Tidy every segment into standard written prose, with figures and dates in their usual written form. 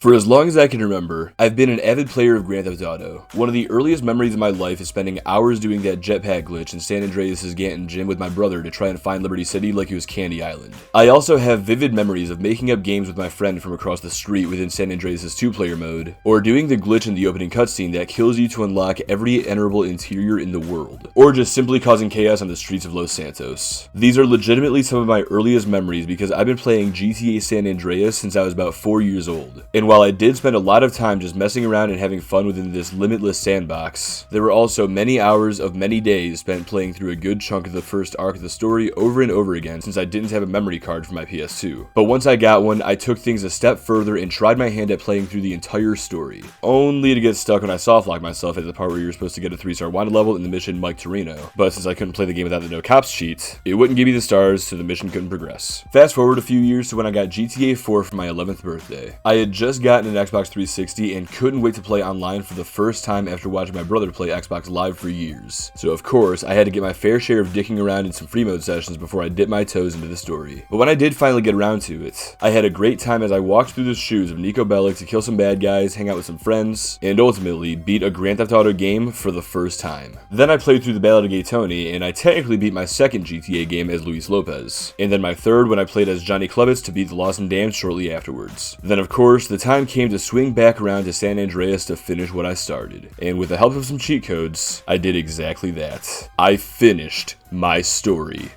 For as long as I can remember, I've been an avid player of Grand Theft Auto. One of the earliest memories of my life is spending hours doing that jetpack glitch in San Andreas' Ganton gym with my brother to try and find Liberty City like it was Candy Island. I also have vivid memories of making up games with my friend from across the street within San Andreas' 2-player mode, or doing the glitch in the opening cutscene that kills you to unlock every enterable interior in the world, or just simply causing chaos on the streets of Los Santos. These are legitimately some of my earliest memories because I've been playing GTA San Andreas since I was about 4 years old, and while I did spend a lot of time just messing around and having fun within this limitless sandbox, there were also many hours of many days spent playing through a good chunk of the first arc of the story over and over again since I didn't have a memory card for my PS2. But once I got one, I took things a step further and tried my hand at playing through the entire story, only to get stuck when I softlocked myself at the part where you were supposed to get a 3-star wanted level in the mission Mike Torino. But since I couldn't play the game without the no cops cheat, it wouldn't give me the stars, so the mission couldn't progress. Fast forward a few years to when I got GTA 4 for my 11th birthday. I had just gotten an Xbox 360 and couldn't wait to play online for the first time after watching my brother play Xbox Live for years. So of course, I had to get my fair share of dicking around in some free mode sessions before I dipped my toes into the story. But when I did finally get around to it, I had a great time as I walked through the shoes of Nico Bellic to kill some bad guys, hang out with some friends, and ultimately beat a Grand Theft Auto game for the first time. Then I played through the Ballad of Gay Tony, and I technically beat my second GTA game as Luis Lopez, and then my third when I played as Johnny Klebitz to beat the Lost and Damned shortly afterwards. Then of course, the time came to swing back around to San Andreas to finish what I started, and with the help of some cheat codes, I did exactly that. I finished my story.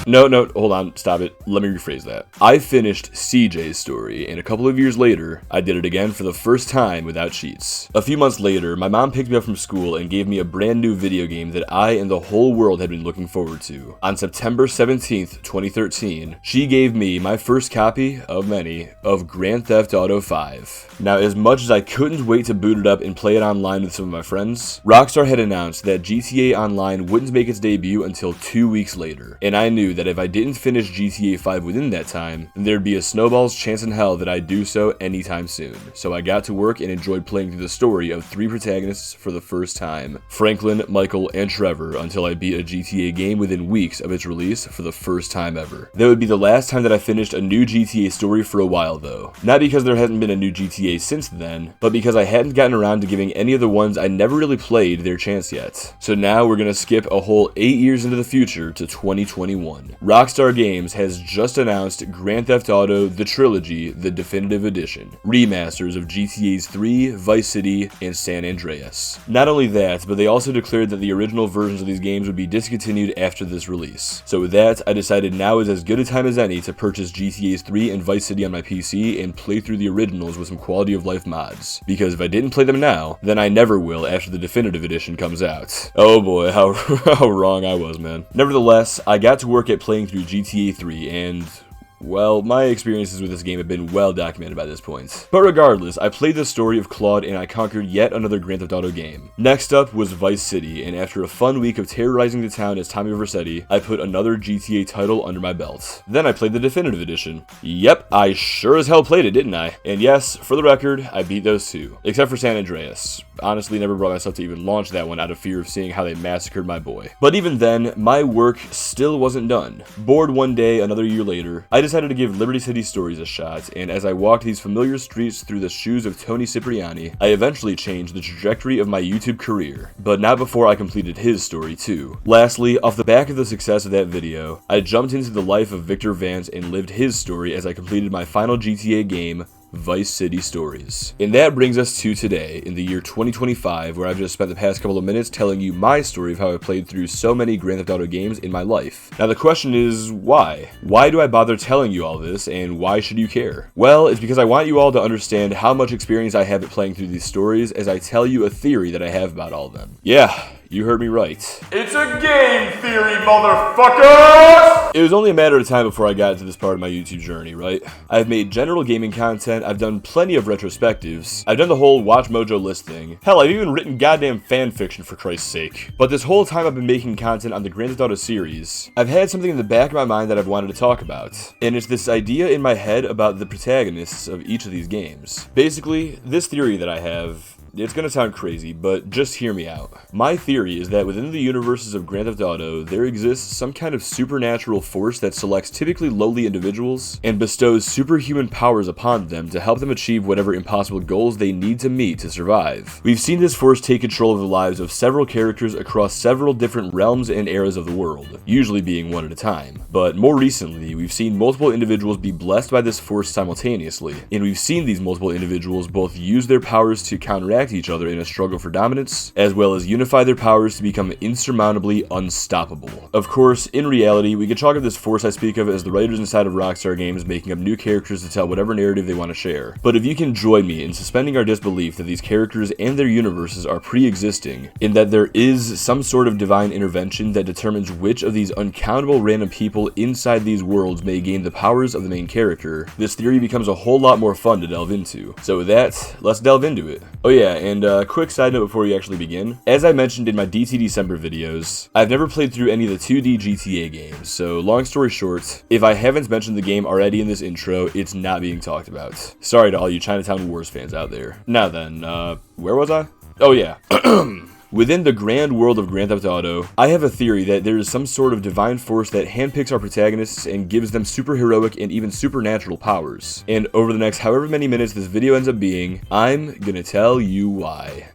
No, hold on, stop it. Let me rephrase that. I finished CJ's story, and a couple of years later, I did it again for the first time without cheats. A few months later, my mom picked me up from school and gave me a brand new video game that I and the whole world had been looking forward to. On September 17th, 2013, she gave me my first copy, of many, of Grand Theft Auto 5. Now, as much as I couldn't wait to boot it up and play it online with some of my friends, Rockstar had announced that GTA Online wouldn't make its debut until 2 weeks later, and I knew that if I didn't finish GTA 5 within that time, then there'd be a snowball's chance in hell that I'd do so anytime soon. So I got to work and enjoyed playing through the story of 3 protagonists for the first time, Franklin, Michael, and Trevor, until I beat a GTA game within weeks of its release for the first time ever. That would be the last time that I finished a new GTA story for a while though. Not because there hasn't been a new GTA since then, but because I hadn't gotten around to giving any of the ones I never really played their chance yet. So now we're gonna skip a whole 8 years into the future to 2021. Rockstar Games has just announced Grand Theft Auto The Trilogy, the Definitive Edition, remasters of GTA's 3, Vice City, and San Andreas. Not only that, but they also declared that the original versions of these games would be discontinued after this release. So with that, I decided now is as good a time as any to purchase GTA's 3 and Vice City on my PC and play through the originals with some quality of life mods. Because if I didn't play them now, then I never will after the Definitive Edition comes out. Oh boy, how wrong I was, man. Nevertheless, I got to work at playing through GTA 3 and, well, my experiences with this game have been well documented by this point. But regardless, I played the story of Claude and I conquered yet another Grand Theft Auto game. Next up was Vice City, and after a fun week of terrorizing the town as Tommy Vercetti, I put another GTA title under my belt. Then I played the Definitive Edition. Yep, I sure as hell played it, didn't I? And yes, for the record, I beat those too. Except for San Andreas. Honestly, never brought myself to even launch that one out of fear of seeing how they massacred my boy. But even then, my work still wasn't done. Bored one day, another year later, I decided to give Liberty City Stories a shot, and as I walked these familiar streets through the shoes of Tony Cipriani, I eventually changed the trajectory of my YouTube career, but not before I completed his story too. Lastly, off the back of the success of that video, I jumped into the life of Victor Vance and lived his story as I completed my final GTA game, Vice City Stories. And that brings us to today, in the year 2025, where I've just spent the past couple of minutes telling you my story of how I played through so many Grand Theft Auto games in my life. Now the question is, why? Why do I bother telling you all this, and why should you care? Well, it's because I want you all to understand how much experience I have at playing through these stories as I tell you a theory that I have about all of them. Yeah, you heard me right. It's a game theory, motherfuckers! It was only a matter of time before I got to this part of my YouTube journey, right? I've made general gaming content, I've done plenty of retrospectives, I've done the whole Watch Mojo list thing. Hell, I've even written goddamn fan fiction for Christ's sake. But this whole time I've been making content on the Grand Theft Auto series, I've had something in the back of my mind that I've wanted to talk about. And it's this idea in my head about the protagonists of each of these games. Basically, this theory that I have it's gonna sound crazy, but just hear me out. My theory is that within the universes of Grand Theft Auto, there exists some kind of supernatural force that selects typically lowly individuals and bestows superhuman powers upon them to help them achieve whatever impossible goals they need to meet to survive. We've seen this force take control of the lives of several characters across several different realms and eras of the world, usually being one at a time. But more recently, we've seen multiple individuals be blessed by this force simultaneously, and we've seen these multiple individuals both use their powers to counteract each other in a struggle for dominance, as well as unify their powers to become insurmountably unstoppable. Of course, in reality, we could chalk up this force I speak of as the writers inside of Rockstar Games making up new characters to tell whatever narrative they want to share. But if you can join me in suspending our disbelief that these characters and their universes are pre-existing, in that there is some sort of divine intervention that determines which of these uncountable random people inside these worlds may gain the powers of the main character, this theory becomes a whole lot more fun to delve into. So with that, let's delve into it. Oh yeah, and a quick side note before we actually begin. As I mentioned in my DT December videos, I've never played through any of the 2D GTA games, so long story short, if I haven't mentioned the game already in this intro, it's not being talked about. Sorry to all you Chinatown Wars fans out there. Now then, where was I? Oh yeah. Within the grand world of Grand Theft Auto, I have a theory that there is some sort of divine force that handpicks our protagonists and gives them superheroic and even supernatural powers. And over the next however many minutes this video ends up being, I'm gonna tell you why.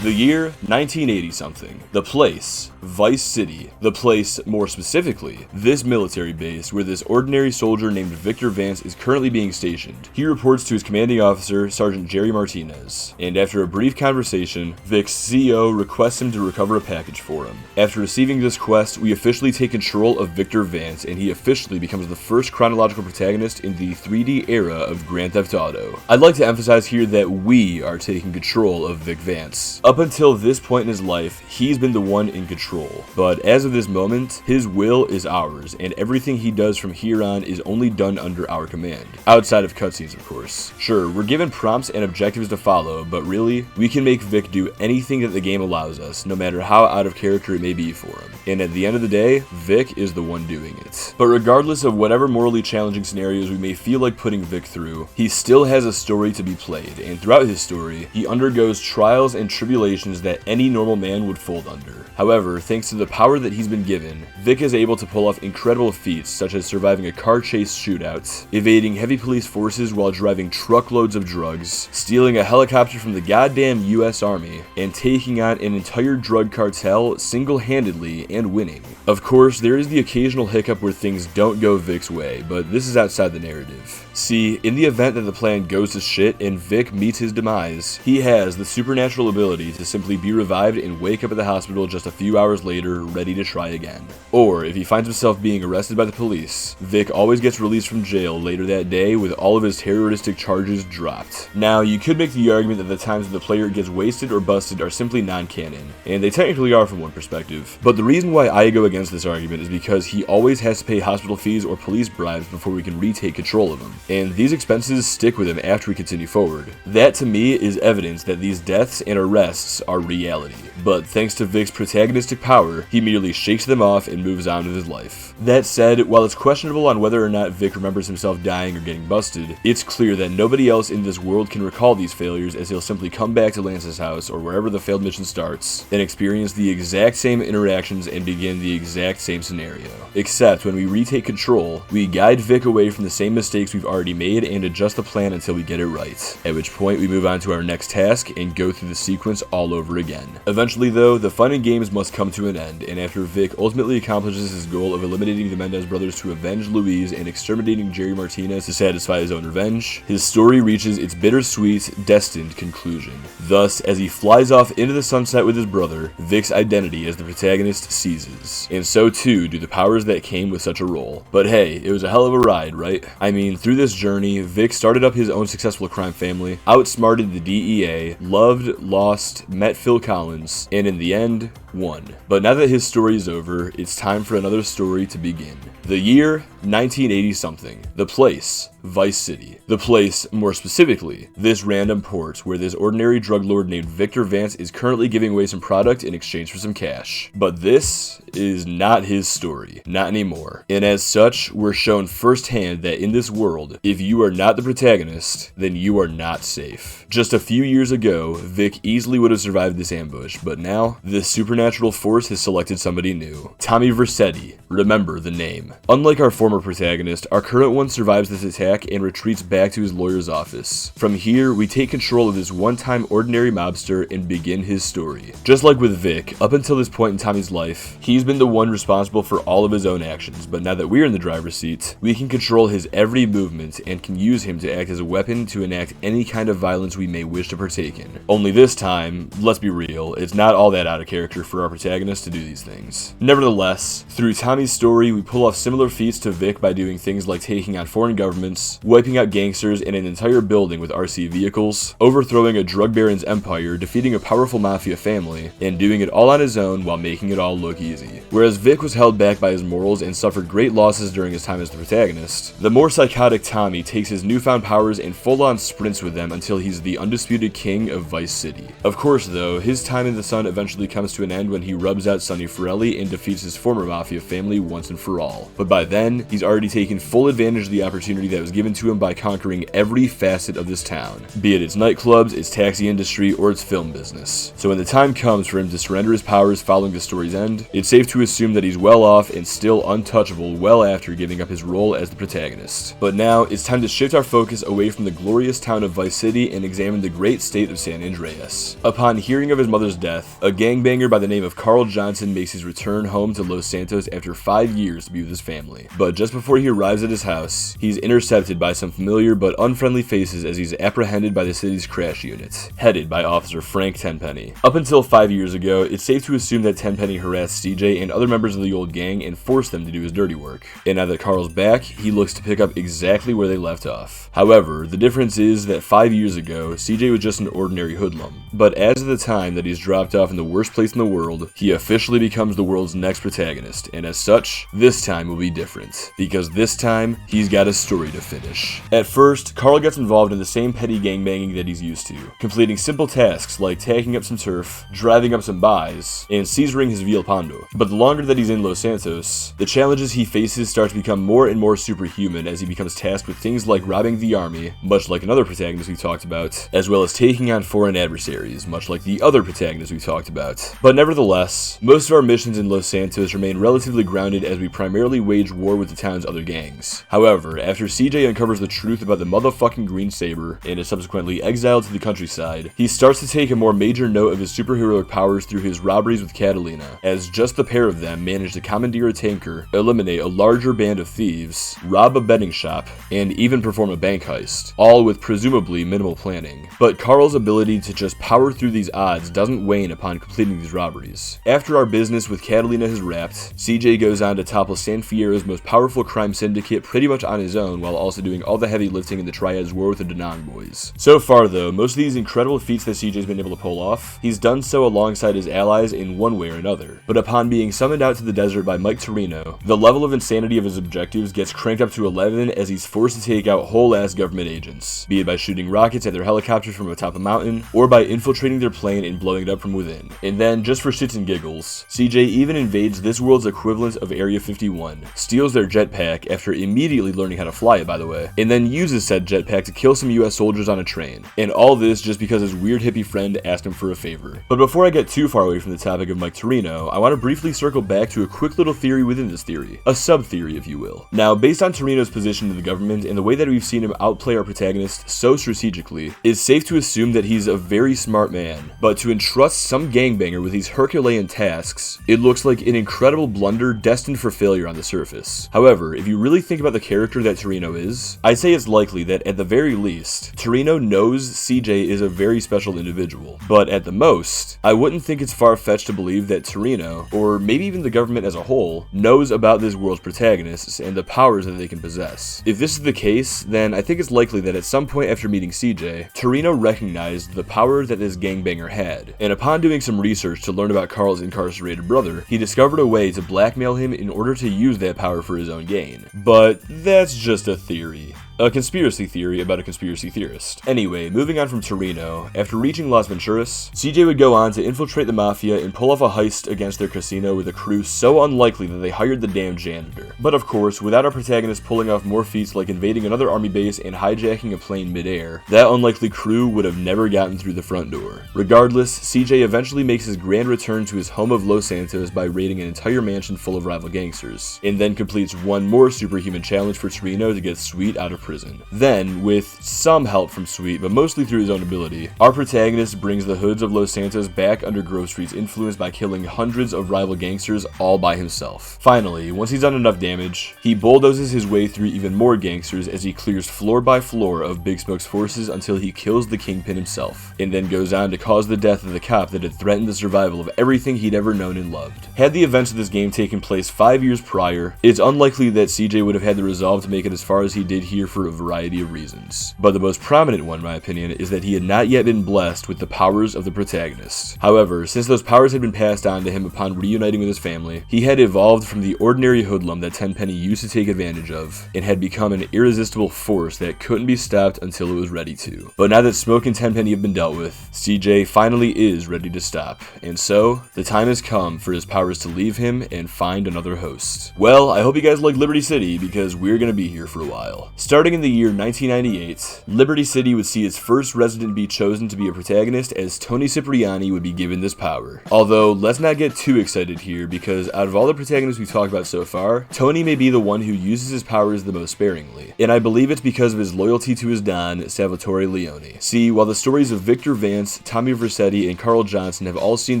The year, 1980 something. The place, Vice City. The place, more specifically, this military base where this ordinary soldier named Victor Vance is currently being stationed. He reports to his commanding officer, Sergeant Jerry Martinez, and after a brief conversation, Vic's CEO requests him to recover a package for him. After receiving this quest, we officially take control of Victor Vance, and he officially becomes the first chronological protagonist in the 3D era of Grand Theft Auto. I'd like to emphasize here that we are taking control of Vic Vance. Up until this point in his life, he's been the one in control, but as of this moment, his will is ours, and everything he does from here on is only done under our command. Outside of cutscenes, of course. Sure, we're given prompts and objectives to follow, but really, we can make Vic do anything that the game allows us, no matter how out of character it may be for him. And at the end of the day, Vic is the one doing it. But regardless of whatever morally challenging scenarios we may feel like putting Vic through, he still has a story to be played, and throughout his story, he undergoes trials and tribulations that any normal man would fold under. However, thanks to the power that he's been given, Vic is able to pull off incredible feats such as surviving a car chase shootout, evading heavy police forces while driving truckloads of drugs, stealing a helicopter from the goddamn US Army, and taking on an entire drug cartel single-handedly and winning. Of course, there is the occasional hiccup where things don't go Vic's way, but this is outside the narrative. See, in the event that the plan goes to shit and Vic meets his demise, he has the supernatural ability to simply be revived and wake up at the hospital just a few hours later, ready to try again. Or, if he finds himself being arrested by the police, Vic always gets released from jail later that day with all of his terroristic charges dropped. Now, you could make the argument that the times that the player gets wasted or busted are simply non-canon, and they technically are from one perspective. But the reason why I go against this argument is because he always has to pay hospital fees or police bribes before we can retake control of him, and these expenses stick with him after we continue forward. That to me is evidence that these deaths and arrests are reality, but thanks to Vic's protagonistic power, he merely shakes them off and moves on with his life. That said, while it's questionable on whether or not Vic remembers himself dying or getting busted, it's clear that nobody else in this world can recall these failures, as he'll simply come back to Lance's house or wherever the failed mission starts and experience the exact same interactions and begin the exact same scenario. Except when we retake control, we guide Vic away from the same mistakes we've already made and adjust the plan until we get it right, at which point we move on to our next task and go through the sequence all over again. Eventually though, the fun and games must come to an end, and after Vic ultimately accomplishes his goal of eliminating the Mendez brothers to avenge Louise and exterminating Jerry Martinez to satisfy his own revenge, his story reaches its bittersweet, destined conclusion. Thus, as he flies off into the sunset with his brother, Vic's identity as the protagonist ceases, and so too do the powers that came with such a role. But hey, it was a hell of a ride, right? I mean, through this journey, Vic started up his own successful crime family, outsmarted the DEA, loved, lost, met Phil Collins, and in the end, 1. But now that his story is over, it's time for another story to begin. The year, 1980-something. The place, Vice City. The place, more specifically, this random port where this ordinary drug lord named Victor Vance is currently giving away some product in exchange for some cash. But this is not his story. Not anymore. And as such, we're shown firsthand that in this world, if you are not the protagonist, then you are not safe. Just a few years ago, Vic easily would have survived this ambush, but now, this supernatural force has selected somebody new. Tommy Vercetti. Remember the name. Unlike our former protagonist, our current one survives this attack and retreats back to his lawyer's office. From here, we take control of this one-time ordinary mobster and begin his story. Just like with Vic, up until this point in Tommy's life, he's been the one responsible for all of his own actions, but now that we're in the driver's seat, we can control his every movement and can use him to act as a weapon to enact any kind of violence we may wish to partake in. Only this time, let's be real, it's not all that out of character for our protagonist to do these things. Nevertheless, through Tommy's story, we pull off similar feats to Vic by doing things like taking on foreign governments, wiping out gangsters in an entire building with RC vehicles, overthrowing a drug baron's empire, defeating a powerful mafia family, and doing it all on his own while making it all look easy. Whereas Vic was held back by his morals and suffered great losses during his time as the protagonist, the more psychotic Tommy takes his newfound powers and full-on sprints with them until he's the undisputed king of Vice City. Of course though, his time in the sun eventually comes to an end when he rubs out Sonny Forelli and defeats his former mafia family once and for all. But by then, he's already taken full advantage of the opportunity that was given to him by conquering every facet of this town, be it its nightclubs, its taxi industry, or its film business. So when the time comes for him to surrender his powers following the story's end, it's safe to assume that he's well off and still untouchable well after giving up his role as the protagonist. But now, it's time to shift our focus away from the glorious town of Vice City and examine the great state of San Andreas. Upon hearing of his mother's death, a gangbanger by the name of Carl Johnson makes his return home to Los Santos after 5 years to be with his family. But just before he arrives at his house, he's intercepted by some familiar but unfriendly faces as he's apprehended by the city's crash unit, headed by Officer Frank Tenpenny. Up until 5 years ago, it's safe to assume that Tenpenny harassed CJ and other members of the old gang and forced them to do his dirty work. And now that Carl's back, he looks to pick up exactly where they left off. However, the difference is that 5 years ago, CJ was just an ordinary hoodlum. But as of the time that he's dropped off in the worst place in the world, he officially becomes the world's next protagonist, and as such, this time will be different, because this time, he's got a story to finish. At first, Carl gets involved in the same petty gangbanging that he's used to, completing simple tasks like tagging up some turf, driving up some buys, and seizuring his Villalpando. But the longer that he's in Los Santos, the challenges he faces start to become more and more superhuman as he becomes tasked with things like robbing the army, much like another protagonist we talked about, as well as taking on foreign adversaries, much like the other protagonist we talked about. But nevertheless, most of our missions in Los Santos remain relatively grounded as we primarily wage war with the town's other gangs. However, after CJ uncovers the truth about the motherfucking Green Saber and is subsequently exiled to the countryside, he starts to take a more major note of his superheroic powers through his robberies with Catalina, as just the pair of them manage to commandeer a tanker, eliminate a larger band of thieves, rob a betting shop, and even perform a bank heist, all with presumably minimal planning. But Carl's ability to just power through these odds doesn't wane upon completing these robberies. After our business with Catalina has wrapped, CJ goes on to topple San Fierro's most powerful crime syndicate pretty much on his own while also doing all the heavy lifting in the Triad's war with the Danang boys. So far though, most of these incredible feats that CJ's been able to pull off, he's done so alongside his allies in one way or another. But upon being summoned out to the desert by Mike Torino, the level of insanity of his objectives gets cranked up to 11 as he's forced to take out whole-ass government agents, be it by shooting rockets at their helicopters from atop a mountain, or by infiltrating their plane and blowing it up from within. And then, just for shits and giggles, CJ even invades this world's equivalent of Area 51, steals their jetpack after immediately learning how to fly it by the way, and then uses said jetpack to kill some US soldiers on a train. And all this just because his weird hippie friend asked him for a favor. But before I get too far away from the topic of Mike Torino, I want to briefly circle back to a quick little theory within this theory, a sub-theory if you will. Now, based on Torino's position in the government and the way that we've seen him outplay our protagonist so strategically, it's safe to assume that he's a very smart man, but to entrust some gangbanger with these Herculean tasks, it looks like an incredible blunder destined for failure on the surface. However, if you really think about the character that Torino is, I'd say it's likely that at the very least, Torino knows CJ is a very special individual, but at the most, I wouldn't think it's far-fetched to believe that Torino, or maybe even the government as a whole, knows about this world's protagonists and the powers that they can possess. If this is the case, then I think it's likely that at some point after meeting CJ, Torino recognized the power that this gangbanger had, and upon doing some research to learn about Carl's incarcerated brother, he discovered a way to blackmail him in order to use that power for his own gain. But that's just a theory. A conspiracy theory about a conspiracy theorist. Anyway, moving on from Torino, after reaching Las Venturas, CJ would go on to infiltrate the Mafia and pull off a heist against their casino with a crew so unlikely that they hired the damn janitor. But of course, without our protagonist pulling off more feats like invading another army base and hijacking a plane midair, that unlikely crew would have never gotten through the front door. Regardless, CJ eventually makes his grand return to his home of Los Santos by raiding an entire mansion full of rival gangsters, and then completes one more superhuman challenge for Torino to get Sweet out of prison. Then, with some help from Sweet, but mostly through his own ability, our protagonist brings the hoods of Los Santos back under Grove Street's influence by killing hundreds of rival gangsters all by himself. Finally, once he's done enough damage, he bulldozes his way through even more gangsters as he clears floor by floor of Big Smoke's forces until he kills the Kingpin himself, and then goes on to cause the death of the cop that had threatened the survival of everything he'd ever known and loved. Had the events of this game taken place 5 years prior, it's unlikely that CJ would have had the resolve to make it as far as he did here for a variety of reasons. But the most prominent one, in my opinion, is that he had not yet been blessed with the powers of the protagonist. However, since those powers had been passed on to him upon reuniting with his family, he had evolved from the ordinary hoodlum that Tenpenny used to take advantage of, and had become an irresistible force that couldn't be stopped until it was ready to. But now that Smoke and Tenpenny have been dealt with, CJ finally is ready to stop, and so, the time has come for his powers to leave him and find another host. Well, I hope you guys like Liberty City, because we're gonna be here for a while. Starting in the year 1998, Liberty City would see its first resident be chosen to be a protagonist, as Tony Cipriani would be given this power. Although, let's not get too excited here, because out of all the protagonists we've talked about so far, Tony may be the one who uses his powers the most sparingly, and I believe it's because of his loyalty to his Don, Salvatore Leone. See, while the stories of Victor Vance, Tommy Vercetti, and Carl Johnson have all seen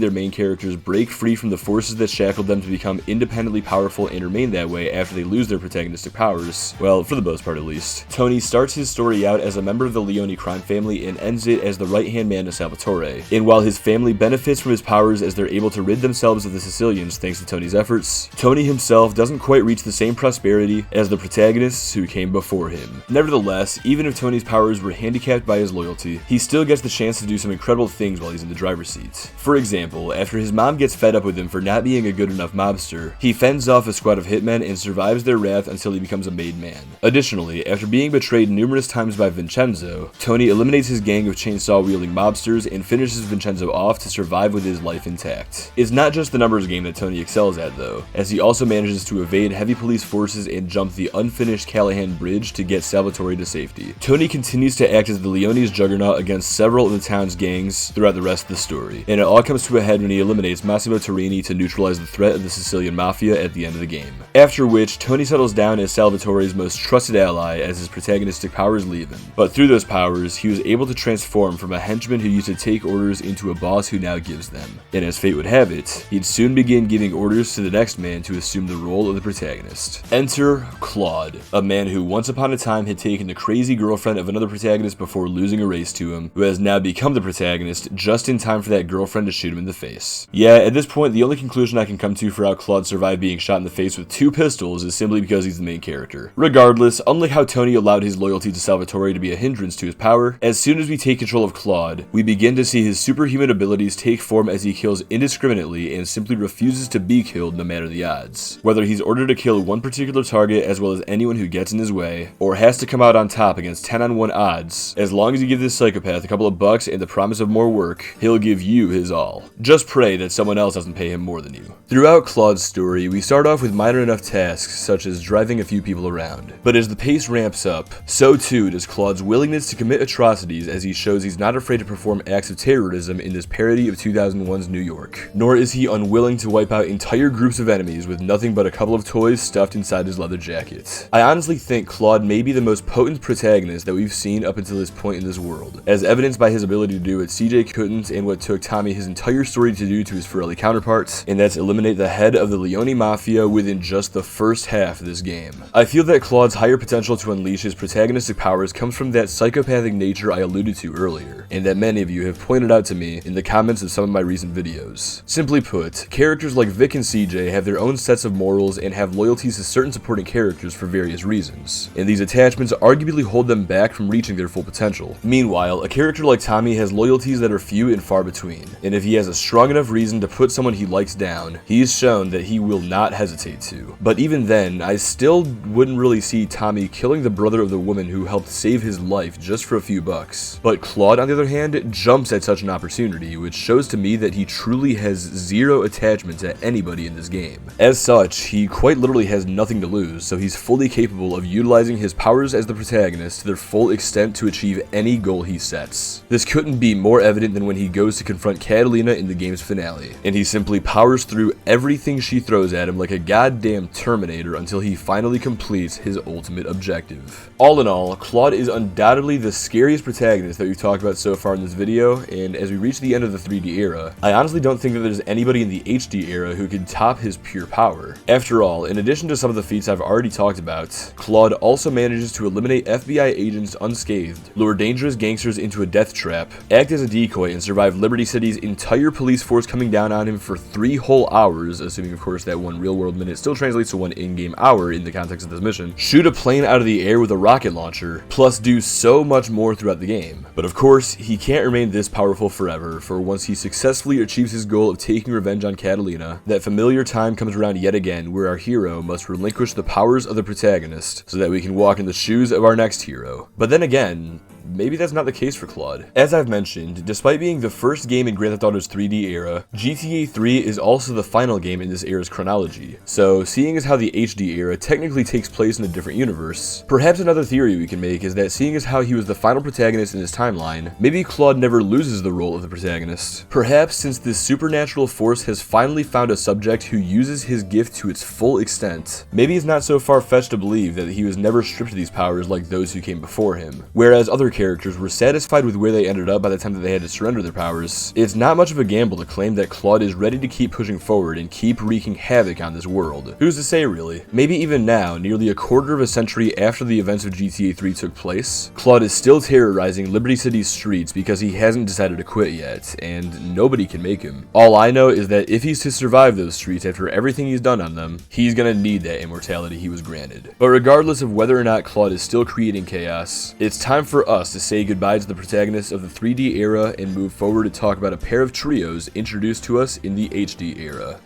their main characters break free from the forces that shackled them to become independently powerful and remain that way after they lose their protagonistic powers, well, for the most part at least, Tony starts his story out as a member of the Leone crime family and ends it as the right-hand man to Salvatore. And while his family benefits from his powers as they're able to rid themselves of the Sicilians thanks to Tony's efforts, Tony himself doesn't quite reach the same prosperity as the protagonists who came before him. Nevertheless, even if Tony's powers were handicapped by his loyalty, he still gets the chance to do some incredible things while he's in the driver's seat. For example, after his mom gets fed up with him for not being a good enough mobster, he fends off a squad of hitmen and survives their wrath until he becomes a made man. Additionally, after being betrayed numerous times by Vincenzo, Tony eliminates his gang of chainsaw-wielding mobsters and finishes Vincenzo off to survive with his life intact. It's not just the numbers game that Tony excels at though, as he also manages to evade heavy police forces and jump the unfinished Callahan Bridge to get Salvatore to safety. Tony continues to act as the Leone's juggernaut against several of the town's gangs throughout the rest of the story, and it all comes to a head when he eliminates Massimo Torini to neutralize the threat of the Sicilian Mafia at the end of the game. After which, Tony settles down as Salvatore's most trusted ally as his protagonistic powers leave him. But through those powers, he was able to transform from a henchman who used to take orders into a boss who now gives them. And as fate would have it, he'd soon begin giving orders to the next man to assume the role of the protagonist. Enter Claude, a man who once upon a time had taken the crazy girlfriend of another protagonist before losing a race to him, who has now become the protagonist just in time for that girlfriend to shoot him in the face. Yeah, at this point, the only conclusion I can come to for how Claude survived being shot in the face with 2 pistols is simply because he's the main character. Regardless, unlike how Tony allowed his loyalty to Salvatore to be a hindrance to his power, as soon as we take control of Claude, we begin to see his superhuman abilities take form as he kills indiscriminately and simply refuses to be killed no matter the odds. Whether he's ordered to kill one particular target as well as anyone who gets in his way, or has to come out on top against 10-on-1 odds, as long as you give this psychopath a couple of bucks and the promise of more work, he'll give you his all. Just pray that someone else doesn't pay him more than you. Throughout Claude's story, we start off with minor enough tasks such as driving a few people around, but as the pace ramps up, so too does Claude's willingness to commit atrocities as he shows he's not afraid to perform acts of terrorism in this parody of 2001's New York. Nor is he unwilling to wipe out entire groups of enemies with nothing but a couple of toys stuffed inside his leather jacket. I honestly think Claude may be the most potent protagonist that we've seen up until this point in this world, as evidenced by his ability to do what CJ couldn't and what took Tommy his entire story to do to his Ferrelli counterparts, and that's eliminate the head of the Leone Mafia within just the first half of this game. I feel that Claude's higher potential to unleash his protagonistic powers comes from that psychopathic nature I alluded to earlier, and that many of you have pointed out to me in the comments of some of my recent videos. Simply put, characters like Vic and CJ have their own sets of morals and have loyalties to certain supporting characters for various reasons, and these attachments arguably hold them back from reaching their full potential. Meanwhile, a character like Tommy has loyalties that are few and far between, and if he has a strong enough reason to put someone he likes down, he's shown that he will not hesitate to. But even then, I still wouldn't really see Tommy killing the brother of the woman who helped save his life just for a few bucks. But Claude, on the other hand, jumps at such an opportunity, which shows to me that he truly has zero attachment to anybody in this game. As such, he quite literally has nothing to lose, so he's fully capable of utilizing his powers as the protagonist to their full extent to achieve any goal he sets. This couldn't be more evident than when he goes to confront Catalina in the game's finale, and he simply powers through everything she throws at him like a goddamn Terminator until he finally completes his ultimate objective. All in all, Claude is undoubtedly the scariest protagonist that we've talked about so far in this video, and as we reach the end of the 3D era, I honestly don't think that there's anybody in the HD era who could top his pure power. After all, in addition to some of the feats I've already talked about, Claude also manages to eliminate FBI agents unscathed, lure dangerous gangsters into a death trap, act as a decoy, and survive Liberty City's entire police force coming down on him for 3 whole hours, assuming of course that 1 real-world minute still translates to 1 in-game hour in the context of this mission, shoot a plane out of the air with a rocket launcher, plus do so much more throughout the game. But of course, he can't remain this powerful forever, for once he successfully achieves his goal of taking revenge on Catalina, that familiar time comes around yet again where our hero must relinquish the powers of the protagonist so that we can walk in the shoes of our next hero. But then again, maybe that's not the case for Claude. As I've mentioned, despite being the first game in Grand Theft Auto's 3D era, GTA 3 is also the final game in this era's chronology. So, seeing as how the HD era technically takes place in a different universe, perhaps another theory we can make is that seeing as how he was the final protagonist in his timeline, maybe Claude never loses the role of the protagonist. Perhaps since this supernatural force has finally found a subject who uses his gift to its full extent, maybe it's not so far-fetched to believe that he was never stripped of these powers like those who came before him. Whereas other characters were satisfied with where they ended up by the time that they had to surrender their powers, it's not much of a gamble to claim that Claude is ready to keep pushing forward and keep wreaking havoc on this world. Who's to say, really? Maybe even now, nearly a quarter of a century after the events of GTA 3 took place, Claude is still terrorizing Liberty City's streets because he hasn't decided to quit yet, and nobody can make him. All I know is that if he's to survive those streets after everything he's done on them, he's gonna need that immortality he was granted. But regardless of whether or not Claude is still creating chaos, it's time for us to say goodbye to the protagonists of the 3D era and move forward to talk about a pair of trios introduced to us in the HD era.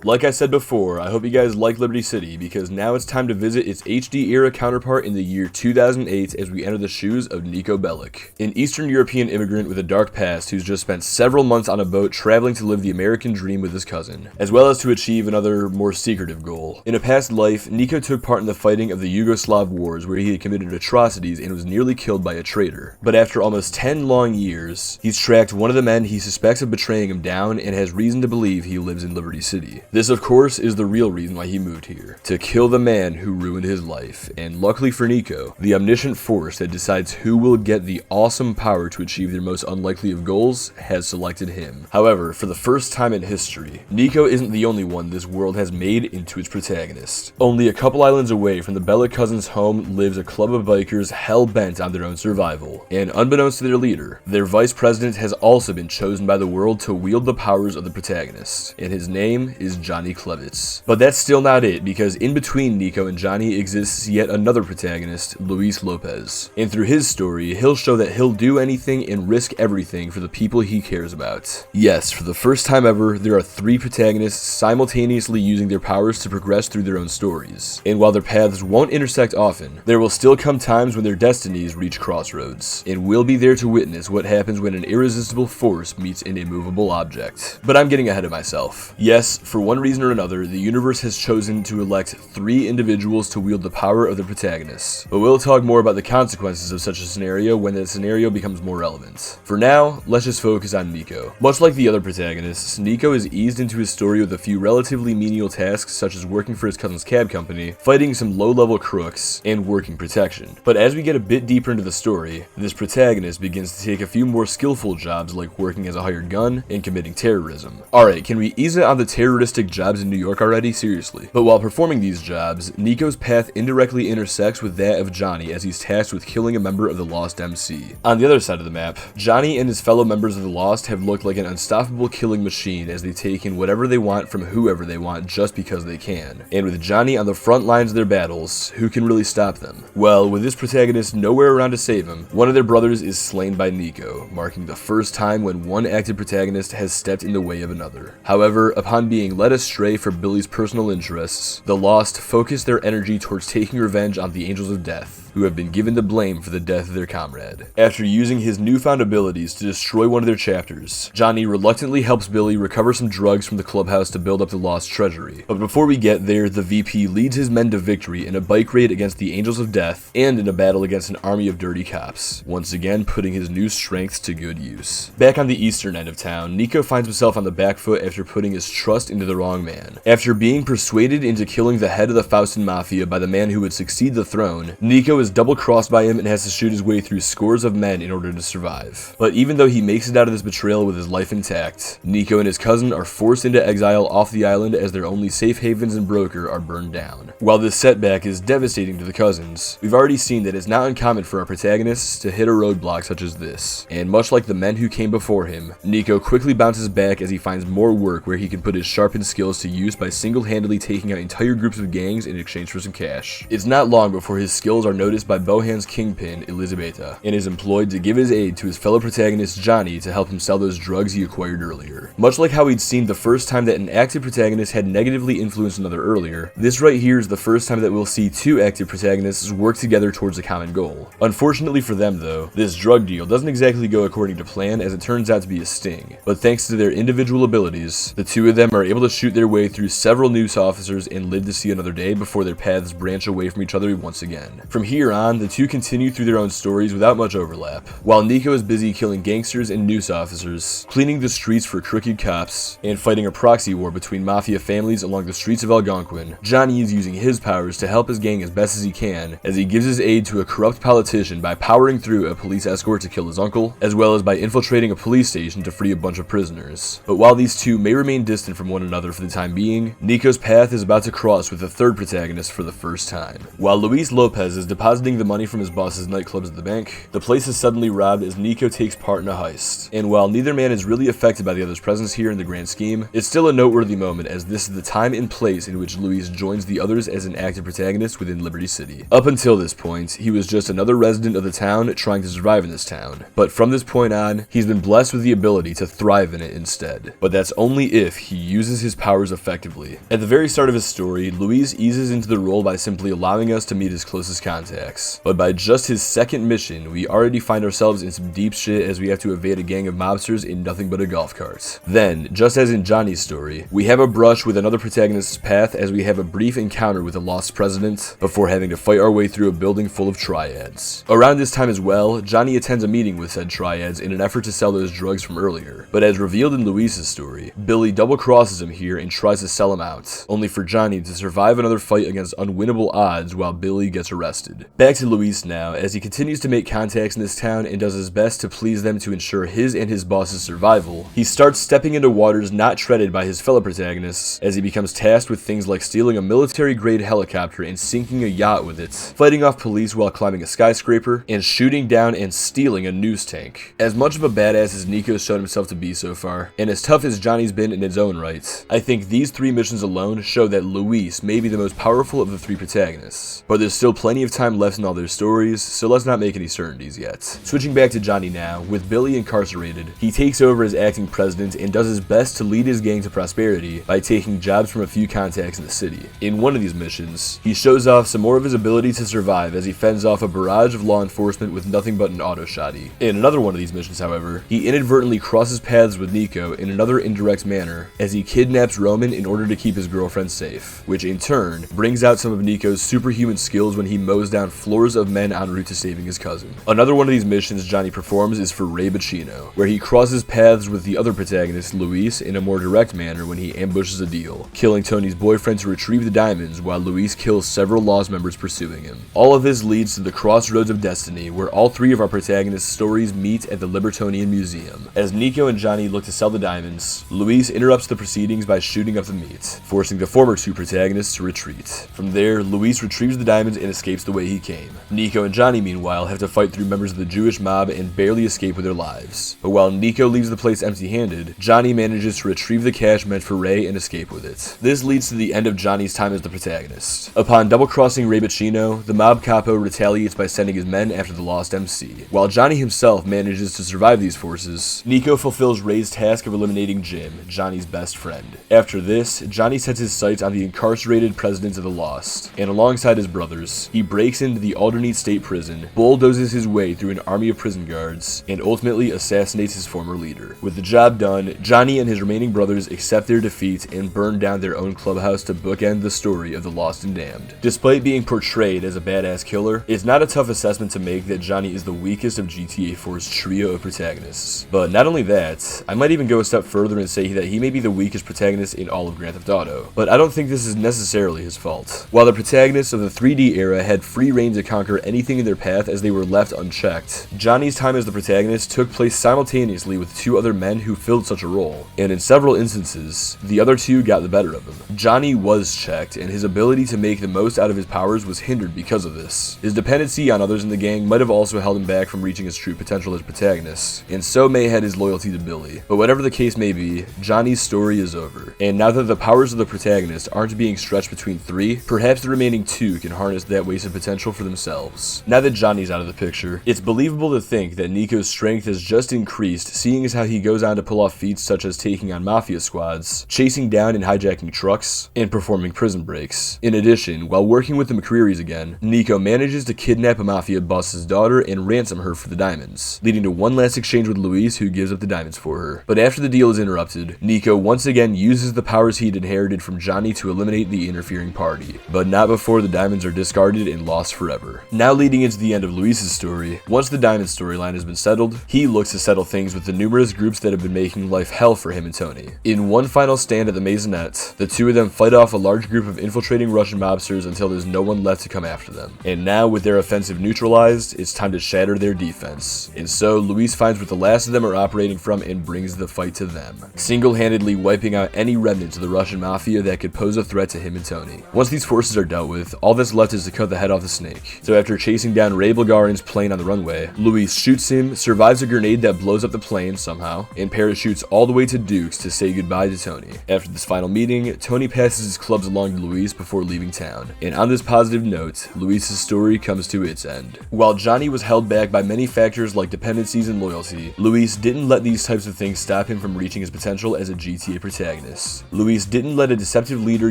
Like I said before, I hope you guys like Liberty City because now it's time to visit its HD era counterpart in the year 2008 as we enter the shoes of Niko Bellic, an Eastern European immigrant with a dark past who's just spent several months on a boat traveling to live the American dream with his cousin, as well as to achieve another more secretive goal. In a past life, Niko took part in the fighting of the Yugoslav wars where he had committed atrocities and was nearly killed by a traitor. But after almost 10 long years, he's tracked one of the men he suspects of betraying him down and has reason to believe he lives in Liberty City. This, of course, is the real reason why he moved here, to kill the man who ruined his life, and luckily for Niko, the omniscient force that decides who will get the awesome power to achieve their most unlikely of goals has selected him. However, for the first time in history, Niko isn't the only one this world has made into its protagonist. Only a couple islands away from the Bellic cousins' home lives a club of bikers hell-bent on their own survival, and unbeknownst to their leader, their vice president has also been chosen by the world to wield the powers of the protagonist, and his name is Johnny Klevitz. But that's still not it, because in between Niko and Johnny exists yet another protagonist, Luis Lopez. And through his story, he'll show that he'll do anything and risk everything for the people he cares about. Yes, for the first time ever, there are 3 protagonists simultaneously using their powers to progress through their own stories. And while their paths won't intersect often, there will still come times when their destinies reach crossroads, and we'll be there to witness what happens when an irresistible force meets an immovable object. But I'm getting ahead of myself. Yes, for one one reason or another, the universe has chosen to elect 3 individuals to wield the power of the protagonists, but we'll talk more about the consequences of such a scenario when that scenario becomes more relevant. For now, let's just focus on Nico. Much like the other protagonists, Nico is eased into his story with a few relatively menial tasks such as working for his cousin's cab company, fighting some low-level crooks, and working protection. But as we get a bit deeper into the story, this protagonist begins to take a few more skillful jobs like working as a hired gun and committing terrorism. Alright, can we ease it on the terroristic jobs in New York already? Seriously. But while performing these jobs, Nico's path indirectly intersects with that of Johnny as he's tasked with killing a member of the Lost MC. On the other side of the map, Johnny and his fellow members of the Lost have looked like an unstoppable killing machine as they take in whatever they want from whoever they want just because they can. And with Johnny on the front lines of their battles, who can really stop them? Well, with this protagonist nowhere around to save him, one of their brothers is slain by Nico, marking the first time when one active protagonist has stepped in the way of another. However, upon being led astray for Billy's personal interests, the Lost focus their energy towards taking revenge on the Angels of Death, who have been given the blame for the death of their comrade. After using his newfound abilities to destroy one of their chapters, Johnny reluctantly helps Billy recover some drugs from the clubhouse to build up the Lost treasury. But before we get there, the VP leads his men to victory in a bike raid against the Angels of Death and in a battle against an army of dirty cops, once again putting his new strengths to good use. Back on the eastern end of town, Nico finds himself on the back foot after putting his trust into the wrong man. After being persuaded into killing the head of the Faustin Mafia by the man who would succeed the throne, Nico is double-crossed by him and has to shoot his way through scores of men in order to survive. But even though he makes it out of this betrayal with his life intact, Nico and his cousin are forced into exile off the island as their only safe havens and broker are burned down. While this setback is devastating to the cousins, we've already seen that it's not uncommon for our protagonists to hit a roadblock such as this, and much like the men who came before him, Nico quickly bounces back as he finds more work where he can put his sharpened skills to use by single-handedly taking out entire groups of gangs in exchange for some cash. It's not long before his skills are noticed by Bohan's kingpin, Elizabeta, and is employed to give his aid to his fellow protagonist Johnny to help him sell those drugs he acquired earlier. Much like how we'd seen the first time that an active protagonist had negatively influenced another earlier, this right here is the first time that we'll see 2 active protagonists work together towards a common goal. Unfortunately for them though, this drug deal doesn't exactly go according to plan as it turns out to be a sting, but thanks to their individual abilities, the 2 of them are able to shoot their way through several news officers and live to see another day before their paths branch away from each other once again. From here on, the 2 continue through their own stories without much overlap. While Nico is busy killing gangsters and news officers, cleaning the streets for crooked cops, and fighting a proxy war between mafia families along the streets of Algonquin, Johnny is using his powers to help his gang as best as he can, as he gives his aid to a corrupt politician by powering through a police escort to kill his uncle, as well as by infiltrating a police station to free a bunch of prisoners. But while these 2 may remain distant from one another for the time being, Nico's path is about to cross with the 3rd protagonist for the first time. While Luis Lopez is depositing the money from his boss's nightclubs at the bank, the place is suddenly robbed as Nico takes part in a heist. And while neither man is really affected by the other's presence here in the grand scheme, it's still a noteworthy moment as this is the time and place in which Luis joins the others as an active protagonist within Liberty City. Up until this point, he was just another resident of the town trying to survive in this town. But from this point on, he's been blessed with the ability to thrive in it instead. But that's only if he uses his powers effectively. At the very start of his story, Luis eases into the role by simply allowing us to meet his closest contacts. But by just his 2nd mission, we already find ourselves in some deep shit as we have to evade a gang of mobsters in nothing but a golf cart. Then, just as in Johnny's story, we have a brush with another protagonist's path as we have a brief encounter with a lost president before having to fight our way through a building full of triads. Around this time as well, Johnny attends a meeting with said triads in an effort to sell those drugs from earlier. But as revealed in Luis's story, Billy double-crosses him here and tries to sell him out, only for Johnny to survive another fight against unwinnable odds while Billy gets arrested. Back to Luis now, as he continues to make contacts in this town and does his best to please them to ensure his and his boss's survival, he starts stepping into waters not treaded by his fellow protagonists as he becomes tasked with things like stealing a military-grade helicopter and sinking a yacht with it, fighting off police while climbing a skyscraper, and shooting down and stealing a news tank. As much of a badass as Nico's shown himself to be so far, and as tough as Johnny's been in his own right, I think these 3 missions alone show that Luis may be the most powerful of the 3 protagonists. But there's still plenty of time time left in all their stories, so let's not make any certainties yet. Switching back to Johnny now, with Billy incarcerated, he takes over as acting president and does his best to lead his gang to prosperity by taking jobs from a few contacts in the city. In one of these missions, he shows off some more of his ability to survive as he fends off a barrage of law enforcement with nothing but an auto shotty. In another one of these missions, however, he inadvertently crosses paths with Nico in another indirect manner as he kidnaps Roman in order to keep his girlfriend safe, which in turn brings out some of Nico's superhuman skills when he mows down floors of men en route to saving his cousin. Another one of these missions Johnny performs is for Ray Bacino, where he crosses paths with the other protagonist, Luis, in a more direct manner when he ambushes a deal, killing Tony's boyfriend to retrieve the diamonds while Luis kills several Laws members pursuing him. All of this leads to the Crossroads of Destiny, where all three of our protagonists' stories meet at the Libertonian Museum. As Nico and Johnny look to sell the diamonds, Luis interrupts the proceedings by shooting up the meat, forcing the former two protagonists to retreat. From there, Luis retrieves the diamonds and escapes the way he came. Nico and Johnny, meanwhile, have to fight through members of the Jewish mob and barely escape with their lives. But while Nico leaves the place empty-handed, Johnny manages to retrieve the cash meant for Ray and escape with it. This leads to the end of Johnny's time as the protagonist. Upon double-crossing Ray Bacino, the mob capo retaliates by sending his men after the lost MC. While Johnny himself manages to survive these forces, Nico fulfills Ray's task of eliminating Jim, Johnny's best friend. After this, Johnny sets his sights on the incarcerated president of the Lost, and alongside his brothers, he breaks into the Alderney State Prison, bulldozes his way through an army of prison guards, and ultimately assassinates his former leader. With the job done, Johnny and his remaining brothers accept their defeat and burn down their own clubhouse to bookend the story of the Lost and Damned. Despite being portrayed as a badass killer, it's not a tough assessment to make that Johnny is the weakest of GTA 4's trio of protagonists. But not only that, I might even go a step further and say that he may be the weakest protagonist in all of Grand Theft Auto, but I don't think this is necessarily his fault. While the protagonists of the 3D era had free reign to conquer anything in their path as they were left unchecked, Johnny's time as the protagonist took place simultaneously with two other men who filled such a role, and in several instances, the other two got the better of him. Johnny was checked, and his ability to make the most out of his powers was hindered because of this. His dependency on others in the gang might have also held him back from reaching his true potential as protagonist, and so may had his loyalty to Billy. But whatever the case may be, Johnny's story is over, and now that the powers of the protagonist aren't being stretched between three, perhaps the remaining two can harness that wasted potential for themselves. Now that Johnny's out of the picture, it's believable to think that Nico's strength has just increased, seeing as how he goes on to pull off feats such as taking on mafia squads, chasing down and hijacking trucks, and performing prison breaks. In addition, while working with the McCreary's again, Nico manages to kidnap a mafia boss's daughter and ransom her for the diamonds, leading to one last exchange with Luis, who gives up the diamonds for her. But after the deal is interrupted, Nico once again uses the powers he'd inherited from Johnny to eliminate the interfering party, but not before the diamonds are discarded and lost forever. Now leading into the end of Luis's story, once the diamond storyline has been settled, he looks to settle things with the numerous groups that have been making life hell for him and Tony. In one final stand at the Maisonette, the two of them fight off a large group of infiltrating Russian mobsters until there's no one left to come after them. And now with their offensive neutralized, it's time to shatter their defense. And so Luis finds what the last of them are operating from and brings the fight to them, single-handedly wiping out any remnants of the Russian mafia that could pose a threat to him and Tony. Once these forces are dealt with, all that's left is to cut the head off the snake. So after chasing down Ray Bulgarin's plane on the runway, Luis shoots him, survives a grenade that blows up the plane somehow, and parachutes all the way to Duke's to say goodbye to Tony. After this final meeting, Tony passes his clubs along to Luis before leaving town. And on this positive note, Luis's story comes to its end. While Johnny was held back by many factors like dependencies and loyalty, Luis didn't let these types of things stop him from reaching his potential as a GTA protagonist. Luis didn't let a deceptive leader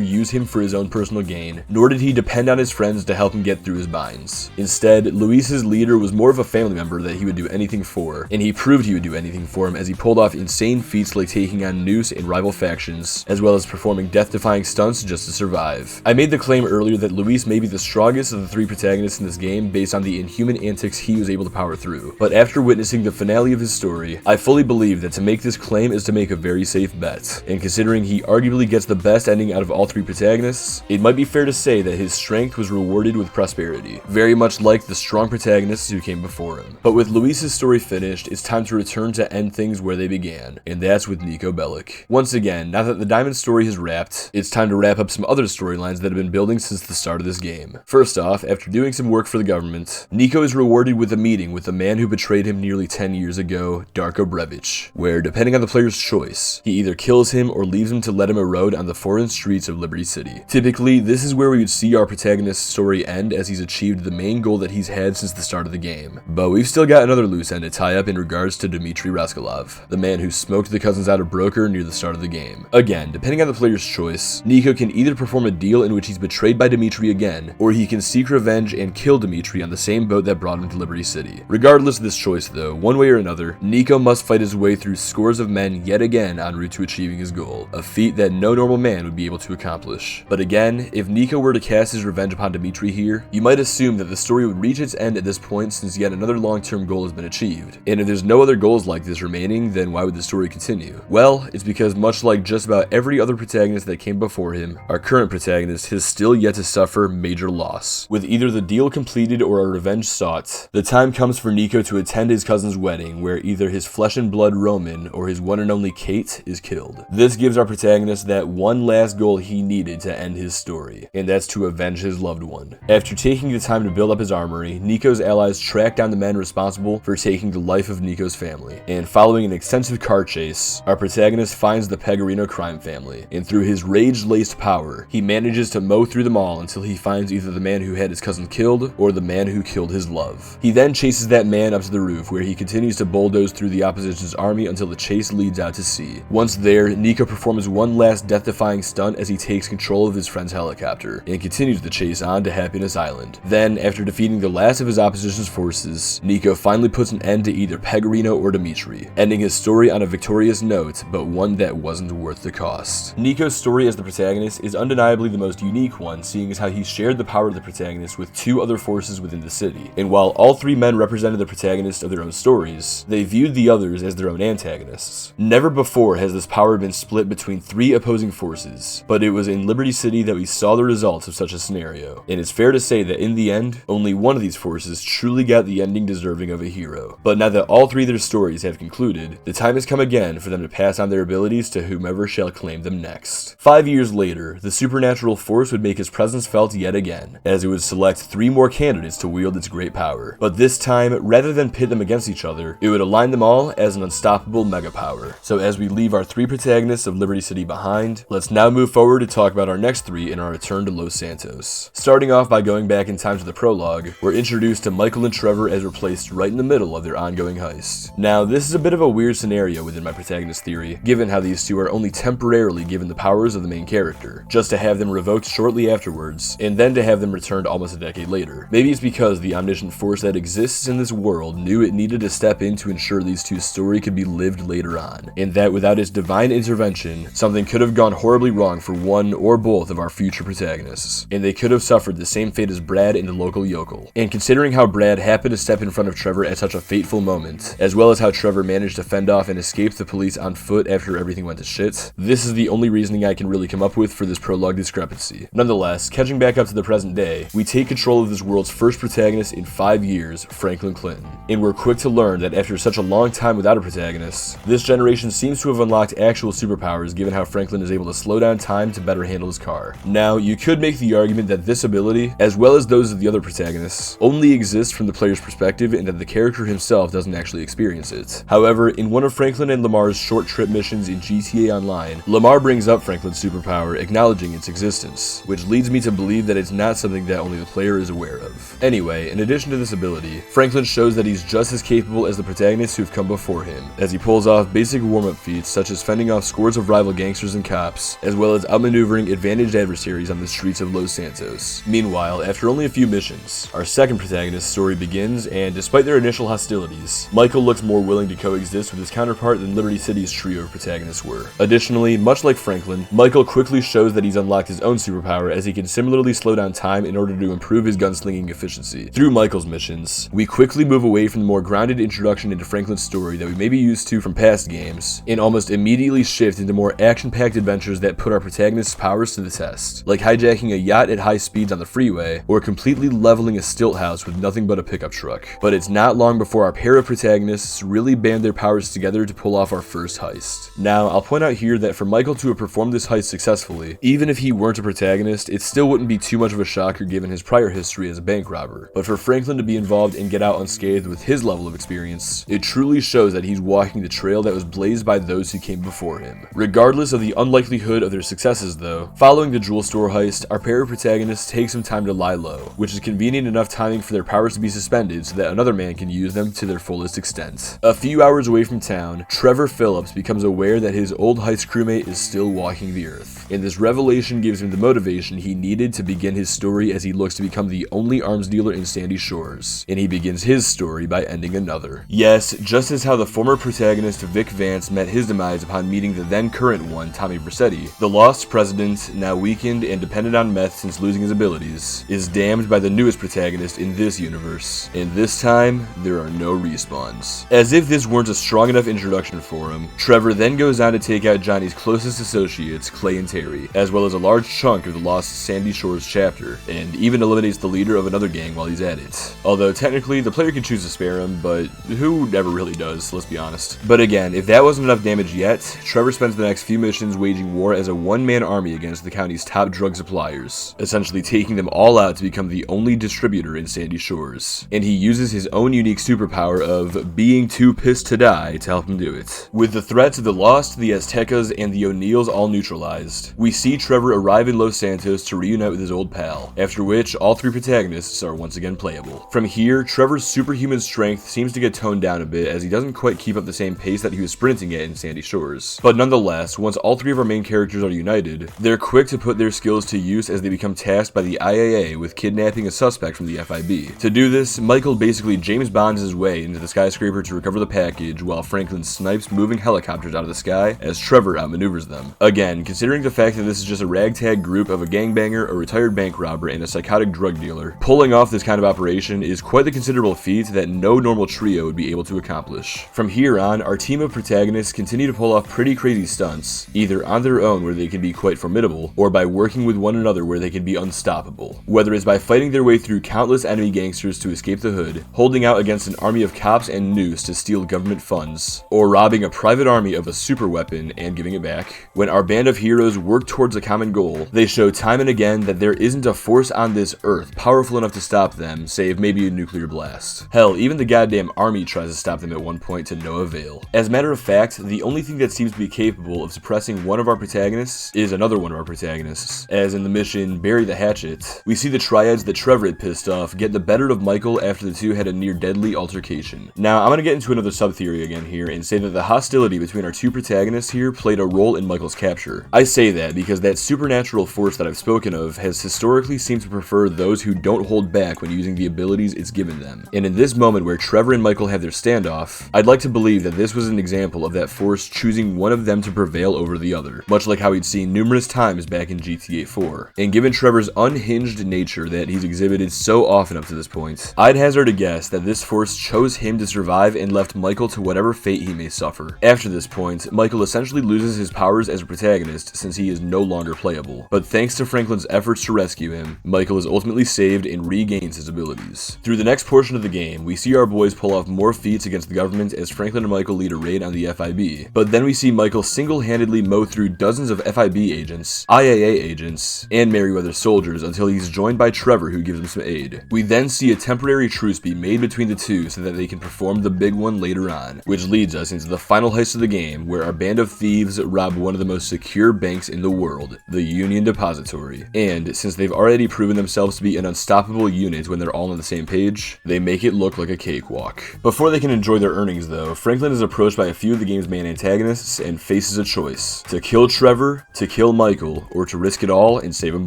use him for his own personal gain, nor did he depend on his friends to help him get through his binds. Instead, Luis's leader was more of a family member that he would do anything for, and he proved he would do anything for him as he pulled off insane feats like taking on Noose and rival factions, as well as performing death-defying stunts just to survive. I made the claim earlier that Luis may be the strongest of the three protagonists in this game based on the inhuman antics he was able to power through, but after witnessing the finale of his story, I fully believe that to make this claim is to make a very safe bet, and considering he arguably gets the best ending out of all three protagonists, it might be fair to say that his strength was rewarded with prosperity, very much like the strong protagonists who came before him. But with Luis's story finished, it's time to return to end things where they began, and that's with Niko Bellic. Once again, now that the Diamond story has wrapped, it's time to wrap up some other storylines that have been building since the start of this game. First off, after doing some work for the government, Niko is rewarded with a meeting with the man who betrayed him nearly 10 years ago, Darko Brevic, where, depending on the player's choice, he either kills him or leaves him to let him erode on the foreign streets of Liberty City. Typically, this is where we would see our protagonist's story end as he he's achieved the main goal that he's had since the start of the game. But we've still got another loose end to tie up in regards to Dmitry Raskolov, the man who smoked the cousins out of Broker near the start of the game. Again, depending on the player's choice, Nico can either perform a deal in which he's betrayed by Dmitry again, or he can seek revenge and kill Dmitry on the same boat that brought him to Liberty City. Regardless of this choice though, one way or another, Nico must fight his way through scores of men yet again en route to achieving his goal, a feat that no normal man would be able to accomplish. But again, if Nico were to cast his revenge upon Dmitry here, you might assume that the story would reach its end at this point since yet another long-term goal has been achieved. And if there's no other goals like this remaining, then why would the story continue? Well, it's because much like just about every other protagonist that came before him, our current protagonist has still yet to suffer major loss. With either the deal completed or a revenge sought, the time comes for Nico to attend his cousin's wedding, where either his flesh and blood Roman or his one and only Kate is killed. This gives our protagonist that one last goal he needed to end his story, and that's to avenge his loved one. After taking the time to build up his armory, Nico's allies track down the men responsible for taking the life of Nico's family, and following an extensive car chase, our protagonist finds the Pegarino crime family, and through his rage-laced power, he manages to mow through them all until he finds either the man who had his cousin killed or the man who killed his love. He then chases that man up to the roof, where he continues to bulldoze through the opposition's army until the chase leads out to sea. Once there, Nico performs one last death-defying stunt as he takes control of his friend's helicopter, and continues the chase on to Happiness Island. Then, after defeating the last of his opposition's forces, Nico finally puts an end to either Pegarino or Dmitry, ending his story on a victorious note, but one that wasn't worth the cost. Nico's story as the protagonist is undeniably the most unique one, seeing as how he shared the power of the protagonist with two other forces within the city, and while all three men represented the protagonist of their own stories, they viewed the others as their own antagonists. Never before has this power been split between three opposing forces, but it was in Liberty City that we saw the results of such a scenario, and it's fair to say that in the end, only one of these forces truly got the ending deserving of a hero. But now that all three of their stories have concluded, the time has come again for them to pass on their abilities to whomever shall claim them next. 5 years later, the supernatural force would make its presence felt yet again, as it would select 3 more candidates to wield its great power. But this time, rather than pit them against each other, it would align them all as an unstoppable mega power. So as we leave our 3 protagonists of Liberty City behind, let's now move forward to talk about our next 3 in our return to Los Santos. Starting off by going back in time to the prologue, we're introduced to Michael and Trevor as we're placed right in the middle of their ongoing heist. Now, this is a bit of a weird scenario within my protagonist theory, given how these two are only temporarily given the powers of the main character, just to have them revoked shortly afterwards, and then to have them returned almost a decade later. Maybe it's because the omniscient force that exists in this world knew it needed to step in to ensure these two's story could be lived later on, and that without its divine intervention, something could have gone horribly wrong for one or both of our future protagonists, and they could have suffered the same fate as Brad and the local yokel. And considering how Brad happened to step in front of Trevor at such a fateful moment, as well as how Trevor managed to fend off and escape the police on foot after everything went to shit, this is the only reasoning I can really come up with for this prologue discrepancy. Nonetheless, catching back up to the present day, we take control of this world's first protagonist in 5 years, Franklin Clinton. And we're quick to learn that after such a long time without a protagonist, this generation seems to have unlocked actual superpowers given how Franklin is able to slow down time to better handle his car. Now, you could make the argument that this ability, as well as those of the other protagonists, only exists from the player's perspective and that the character himself doesn't actually experience it. However, in one of Franklin and Lamar's short trip missions in GTA Online, Lamar brings up Franklin's superpower, acknowledging its existence, which leads me to believe that it's not something that only the player is aware of. Anyway, in addition to this ability, Franklin shows that he's just as capable as the protagonists who've come before him, as he pulls off basic warm-up feats such as fending off scores of rival gangsters and cops, as well as outmaneuvering advantaged adversaries on the streets of Los Santos. Meanwhile, after only a few missions, our second protagonist's story begins, and despite their initial hostilities, Michael looks more willing to coexist with his counterpart than Liberty City's trio of protagonists were. Additionally, much like Franklin, Michael quickly shows that he's unlocked his own superpower as he can similarly slow down time in order to improve his gunslinging efficiency. Through Michael's missions, we quickly move away from the more grounded introduction into Franklin's story that we may be used to from past games, and almost immediately shift into more action-packed adventures that put our protagonist's powers to the test, like hijacking a yacht at high speeds on the freeway, or completely leveling a stilt house with nothing but a pickup truck. But it's not long before our pair of protagonists really band their powers together to pull off our first heist. Now, I'll point out here that for Michael to have performed this heist successfully, even if he weren't a protagonist, it still wouldn't be too much of a shocker given his prior history as a bank robber. But for Franklin to be involved and get out unscathed with his level of experience, it truly shows that he's walking the trail that was blazed by those who came before him. Regardless of the unlikelihood of their successes though, following the jewel store heist, our pair of protagonists take some time to lie low low, which is convenient enough timing for their powers to be suspended so that another man can use them to their fullest extent. A few hours away from town, Trevor Phillips becomes aware that his old heist crewmate is still walking the earth, and this revelation gives him the motivation he needed to begin his story as he looks to become the only arms dealer in Sandy Shores, and he begins his story by ending another. Yes, just as how the former protagonist Vic Vance met his demise upon meeting the then current one, Tommy Vercetti, the lost president, now weakened and dependent on meth since losing his abilities, is damned by the newest protagonist in this universe, and this time, there are no respawns. As if this weren't a strong enough introduction for him, Trevor then goes on to take out Johnny's closest associates, Clay and Terry, as well as a large chunk of the lost Sandy Shores chapter, and even eliminates the leader of another gang while he's at it. Although technically, the player can choose to spare him, but who ever really does, let's be honest. But again, if that wasn't enough damage yet, Trevor spends the next few missions waging war as a one-man army against the county's top drug suppliers, essentially taking them all out to become the only distributor in Sandy Shores. And he uses his own unique superpower of being too pissed to die to help him do it. With the threats of the Lost, the Aztecas, and the O'Neills all neutralized, we see Trevor arrive in Los Santos to reunite with his old pal, after which all three protagonists are once again playable. From here, Trevor's superhuman strength seems to get toned down a bit as he doesn't quite keep up the same pace that he was sprinting at in Sandy Shores. But nonetheless, once all three of our main characters are united, they're quick to put their skills to use as they become tasked by the IAA with kidnapping a suspect from the FIB. To do this, Michael basically James Bonds his way into the skyscraper to recover the package while Franklin snipes moving helicopters out of the sky as Trevor outmaneuvers them. Again, considering the fact that this is just a ragtag group of a gangbanger, a retired bank robber, and a psychotic drug dealer, pulling off this kind of operation is quite the considerable feat that no normal trio would be able to accomplish. From here on, our team of protagonists continue to pull off pretty crazy stunts, either on their own where they can be quite formidable, or by working with one another where they can be unstoppable. Whether it's by fighting their way through countless enemy gangsters to escape the hood, holding out against an army of cops and noose to steal government funds, or robbing a private army of a super weapon and giving it back. When our band of heroes work towards a common goal, they show time and again that there isn't a force on this earth powerful enough to stop them, save maybe a nuclear blast. Hell, even the goddamn army tries to stop them at one point to no avail. As a matter of fact, the only thing that seems to be capable of suppressing one of our protagonists is another one of our protagonists, as in the mission Bury the Hatchet, we see the triads that Trevor had pissed off get the better of Michael after the two had a near deadly altercation. Now, I'm gonna get into another sub-theory again here and say that the hostility between our two protagonists here played a role in Michael's capture. I say that because that supernatural force that I've spoken of has historically seemed to prefer those who don't hold back when using the abilities it's given them. And in this moment where Trevor and Michael have their standoff, I'd like to believe that this was an example of that force choosing one of them to prevail over the other, much like how we'd seen numerous times back in GTA 4. And given Trevor's unhinged nature that he's exhibited so often up to this point, I'd hazard a guess that this force chose him to survive and left Michael to whatever fate he may suffer. After this point, Michael essentially loses his powers as a protagonist since he is no longer playable. But thanks to Franklin's efforts to rescue him, Michael is ultimately saved and regains his abilities. Through the next portion of the game, we see our boys pull off more feats against the government as Franklin and Michael lead a raid on the FIB. But then we see Michael single-handedly mow through dozens of FIB agents, IAA agents, and Merryweather soldiers until he's joined by Trevor, who gives him some aid. We then see a temporary truce be made between the two so that they can perform the big one later on, which leads us into the final heist of the game where our band of thieves rob one of the most secure banks in the world, the Union Depository. And since they've already proven themselves to be an unstoppable unit when they're all on the same page, they make it look like a cakewalk. Before they can enjoy their earnings though, Franklin is approached by a few of the game's main antagonists and faces a choice: to kill Trevor, to kill Michael, or to risk it all and save them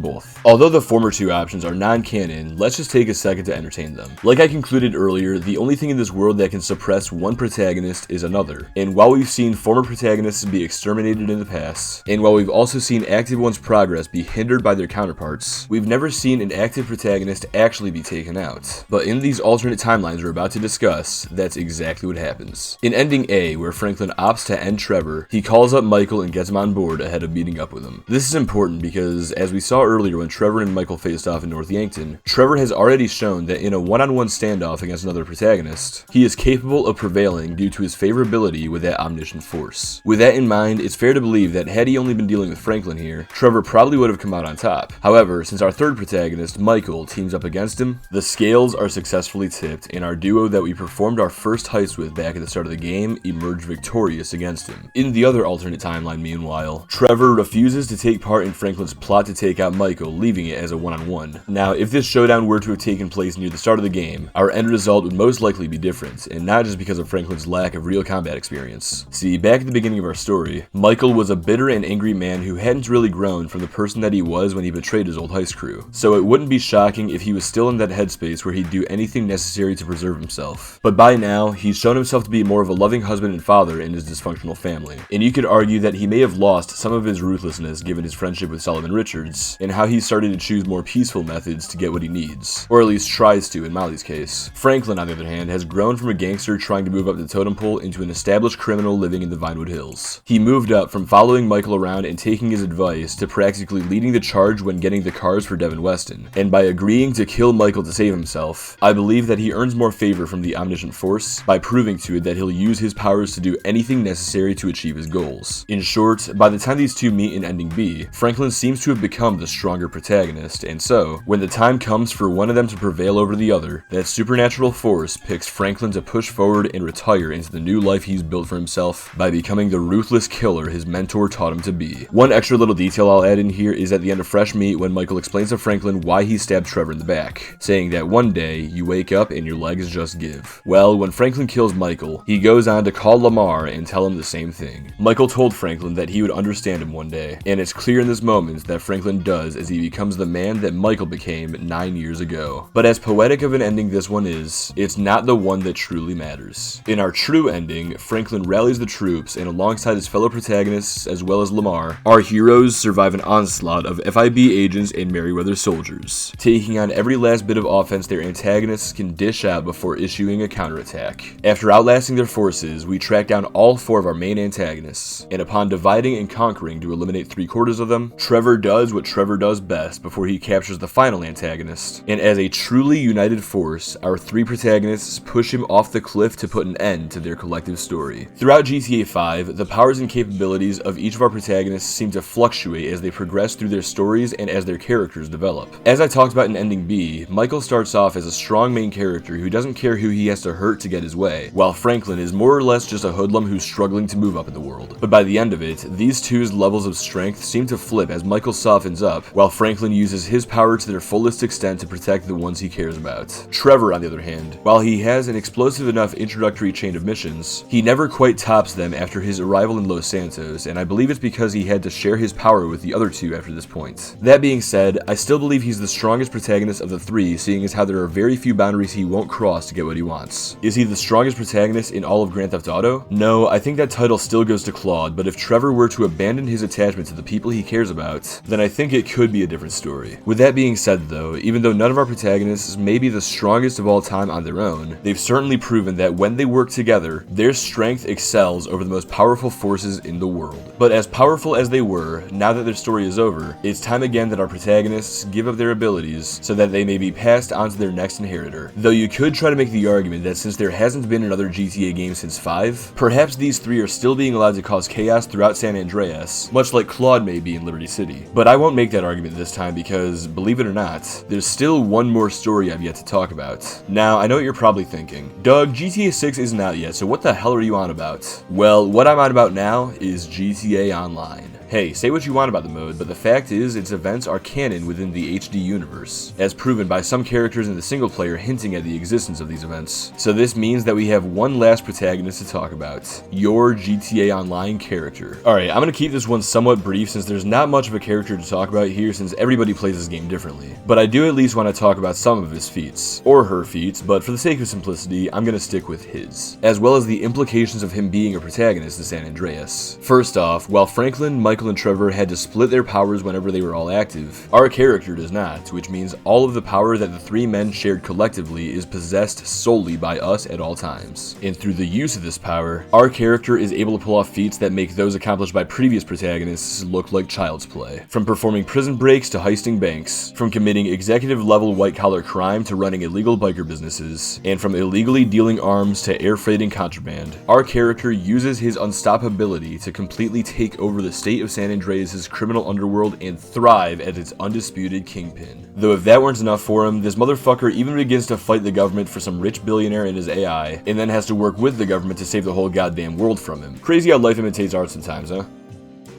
both. Although the former two options are non-canon, let's just take a second to entertain them. Like I concluded earlier, the only thing in this world that can suppress one protagonist is another. And while we've seen former protagonists be exterminated in the past, and while we've also seen active ones' progress be hindered by their counterparts, we've never seen an active protagonist actually be taken out. But in these alternate timelines we're about to discuss, that's exactly what happens. In ending A, where Franklin opts to end Trevor, he calls up Michael and gets him on board ahead of meeting up with him. This is important because, as we saw earlier when Trevor and Michael faced off in North Yankton, Trevor has already shown that in a one-on-one standoff against another protagonist, he is capable of prevailing due to his favorability with that omniscient force. With that in mind, it's fair to believe that had he only been dealing with Franklin here, Trevor probably would have come out on top. However, since our third protagonist, Michael, teams up against him, the scales are successfully tipped, and our duo that we performed our first heist with back at the start of the game emerged victorious against him. In the other alternate timeline, meanwhile, Trevor refuses to take part in Franklin's plot to take out Michael, leaving it as a one-on-one. showdown. Now, if this showdown were to have taken place near the start of the game, our end result would most likely be different, and not just because of Franklin's lack of real combat experience. See, back at the beginning of our story, Michael was a bitter and angry man who hadn't really grown from the person that he was when he betrayed his old heist crew. So it wouldn't be shocking if he was still in that headspace where he'd do anything necessary to preserve himself. But by now, he's shown himself to be more of a loving husband and father in his dysfunctional family. And you could argue that he may have lost some of his ruthlessness given his friendship with Solomon Richards, and how he started to choose more peaceful methods to get what he needs. Or at least tries to in Molly's case. Franklin, on the other hand, has grown from a gangster trying to move up the totem pole into an established criminal living in the Vinewood Hills. He moved up from following Michael around and taking his advice to practically leading the charge when getting the cars for Devin Weston. And by agreeing to kill Michael to save himself, I believe that he earns more favor from the omniscient force by proving to it that he'll use his powers to do anything necessary to achieve his goals. In short, by the time these two meet in Ending B, Franklin seems to have become the stronger protagonist, and so, when the time comes for one of them to prevail over the other, that supernatural force picks Franklin to push forward and retire into the new life he's built for himself by becoming the ruthless killer his mentor taught him to be. One extra little detail I'll add in here is at the end of Fresh Meat when Michael explains to Franklin why he stabbed Trevor in the back, saying that one day you wake up and your legs just give. Well, when Franklin kills Michael, he goes on to call Lamar and tell him the same thing. Michael told Franklin that he would understand him one day, and it's clear in this moment that Franklin does as he becomes the man that Michael became 9 years ago. But as poetic of an ending this one is, it's not the one that truly matters. In our true ending, Franklin rallies the troops, and alongside his fellow protagonists as well as Lamar, our heroes survive an onslaught of FIB agents and Merryweather soldiers, taking on every last bit of offense their antagonists can dish out before issuing a counterattack. After outlasting their forces, we track down all 4 of our main antagonists, and upon dividing and conquering to eliminate 3/4 of them, Trevor does what Trevor does best before he captures the final antagonist, and as a truly united force, our 3 protagonists push him off the cliff to put an end to their collective story. Throughout GTA 5, the powers and capabilities of each of our protagonists seem to fluctuate as they progress through their stories and as their characters develop. As I talked about in Ending B, Michael starts off as a strong main character who doesn't care who he has to hurt to get his way, while Franklin is more or less just a hoodlum who's struggling to move up in the world. But by the end of it, these two's levels of strength seem to flip as Michael softens up, while Franklin uses his power to their fullest extent to protect the ones he cares about. Trevor, on the other hand, while he has an explosive enough introductory chain of missions, he never quite tops them after his arrival in Los Santos, and I believe it's because he had to share his power with the other 2 after this point. That being said, I still believe he's the strongest protagonist of the 3, seeing as how there are very few boundaries he won't cross to get what he wants. Is he the strongest protagonist in all of Grand Theft Auto? No, I think that title still goes to Claude, but if Trevor were to abandon his attachment to the people he cares about, then I think it could be a different story. With that being said though, even though none of our protagonists may be the strongest of all time on their own, they've certainly proven that when they work together, their strength excels over the most powerful forces in the world. But as powerful as they were, now that their story is over, it's time again that our protagonists give up their abilities so that they may be passed on to their next inheritor. Though you could try to make the argument that since there hasn't been another GTA game since 5, perhaps these 3 are still being allowed to cause chaos throughout San Andreas, much like Claude may be in Liberty City. But I won't make that argument this time because, believe it or not, there's still one more story I've yet to talk about. Now, I know what you're probably thinking. Doug, GTA 6 isn't out yet, so what the hell are you on about? Well, what I'm on about now is GTA Online. Hey, say what you want about the mode, but the fact is its events are canon within the HD universe, as proven by some characters in the single player hinting at the existence of these events. So this means that we have one last protagonist to talk about, your GTA Online character. Alright, I'm gonna keep this one somewhat brief since there's not much of a character to talk about here since everybody plays this game differently. But I do at least want to talk about some of his feats, or her feats, but for the sake of simplicity, I'm gonna stick with his, as well as the implications of him being a protagonist in San Andreas. First off, while Franklin, Michael, and Trevor had to split their powers whenever they were all active, our character does not, which means all of the power that the 3 men shared collectively is possessed solely by us at all times. And through the use of this power, our character is able to pull off feats that make those accomplished by previous protagonists look like child's play. From performing prison breaks to heisting banks, from committing executive level white collar crime to running illegal biker businesses, and from illegally dealing arms to air freighting contraband, our character uses his unstoppability to completely take over the state of San Andreas' criminal underworld and thrive as its undisputed kingpin. Though if that weren't enough for him, this motherfucker even begins to fight the government for some rich billionaire and his AI, and then has to work with the government to save the whole goddamn world from him. Crazy how life imitates art sometimes, huh?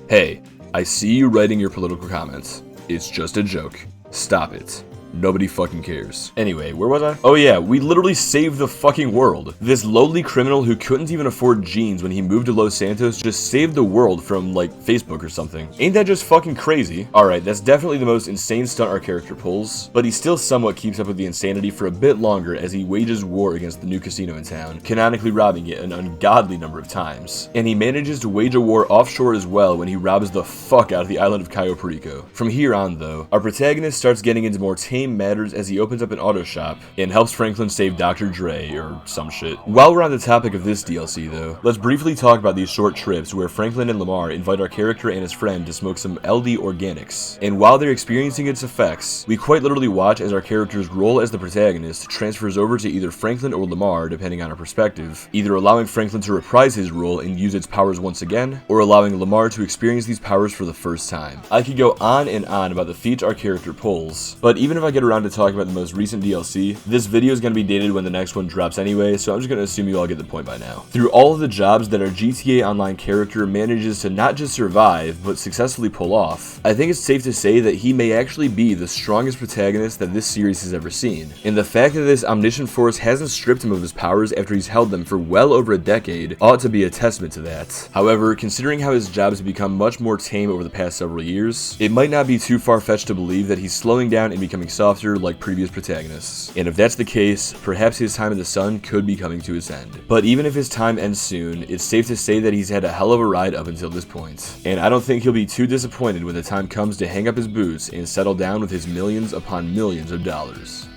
Hey, I see you writing your political comments. It's just a joke. Stop it. Nobody fucking cares. Anyway, where was I? Oh yeah, we literally saved the fucking world. This lowly criminal who couldn't even afford jeans when he moved to Los Santos just saved the world from, like, Facebook or something. Ain't that just fucking crazy? Alright, that's definitely the most insane stunt our character pulls, but he still somewhat keeps up with the insanity for a bit longer as he wages war against the new casino in town, canonically robbing it an ungodly number of times. And he manages to wage a war offshore as well when he robs the fuck out of the island of Cayo Perico. From here on, though, our protagonist starts getting into more tame matters as he opens up an auto shop and helps Franklin save Dr. Dre or some shit. While we're on the topic of this DLC though, let's briefly talk about these short trips where Franklin and Lamar invite our character and his friend to smoke some LD organics. And while they're experiencing its effects, we quite literally watch as our character's role as the protagonist transfers over to either Franklin or Lamar depending on our perspective, either allowing Franklin to reprise his role and use its powers once again, or allowing Lamar to experience these powers for the first time. I could go on and on about the feats our character pulls, but even if I get around to talking about the most recent DLC, this video is going to be dated when the next one drops anyway, so I'm just going to assume you all get the point by now. Through all of the jobs that our GTA Online character manages to not just survive, but successfully pull off, I think it's safe to say that he may actually be the strongest protagonist that this series has ever seen. And the fact that this omniscient force hasn't stripped him of his powers after he's held them for well over a decade ought to be a testament to that. However, considering how his jobs have become much more tame over the past several years, it might not be too far-fetched to believe that he's slowing down and becoming softer like previous protagonists. And if that's the case, perhaps his time in the sun could be coming to its end. But even if his time ends soon, it's safe to say that he's had a hell of a ride up until this point. And I don't think he'll be too disappointed when the time comes to hang up his boots and settle down with his millions upon millions of dollars.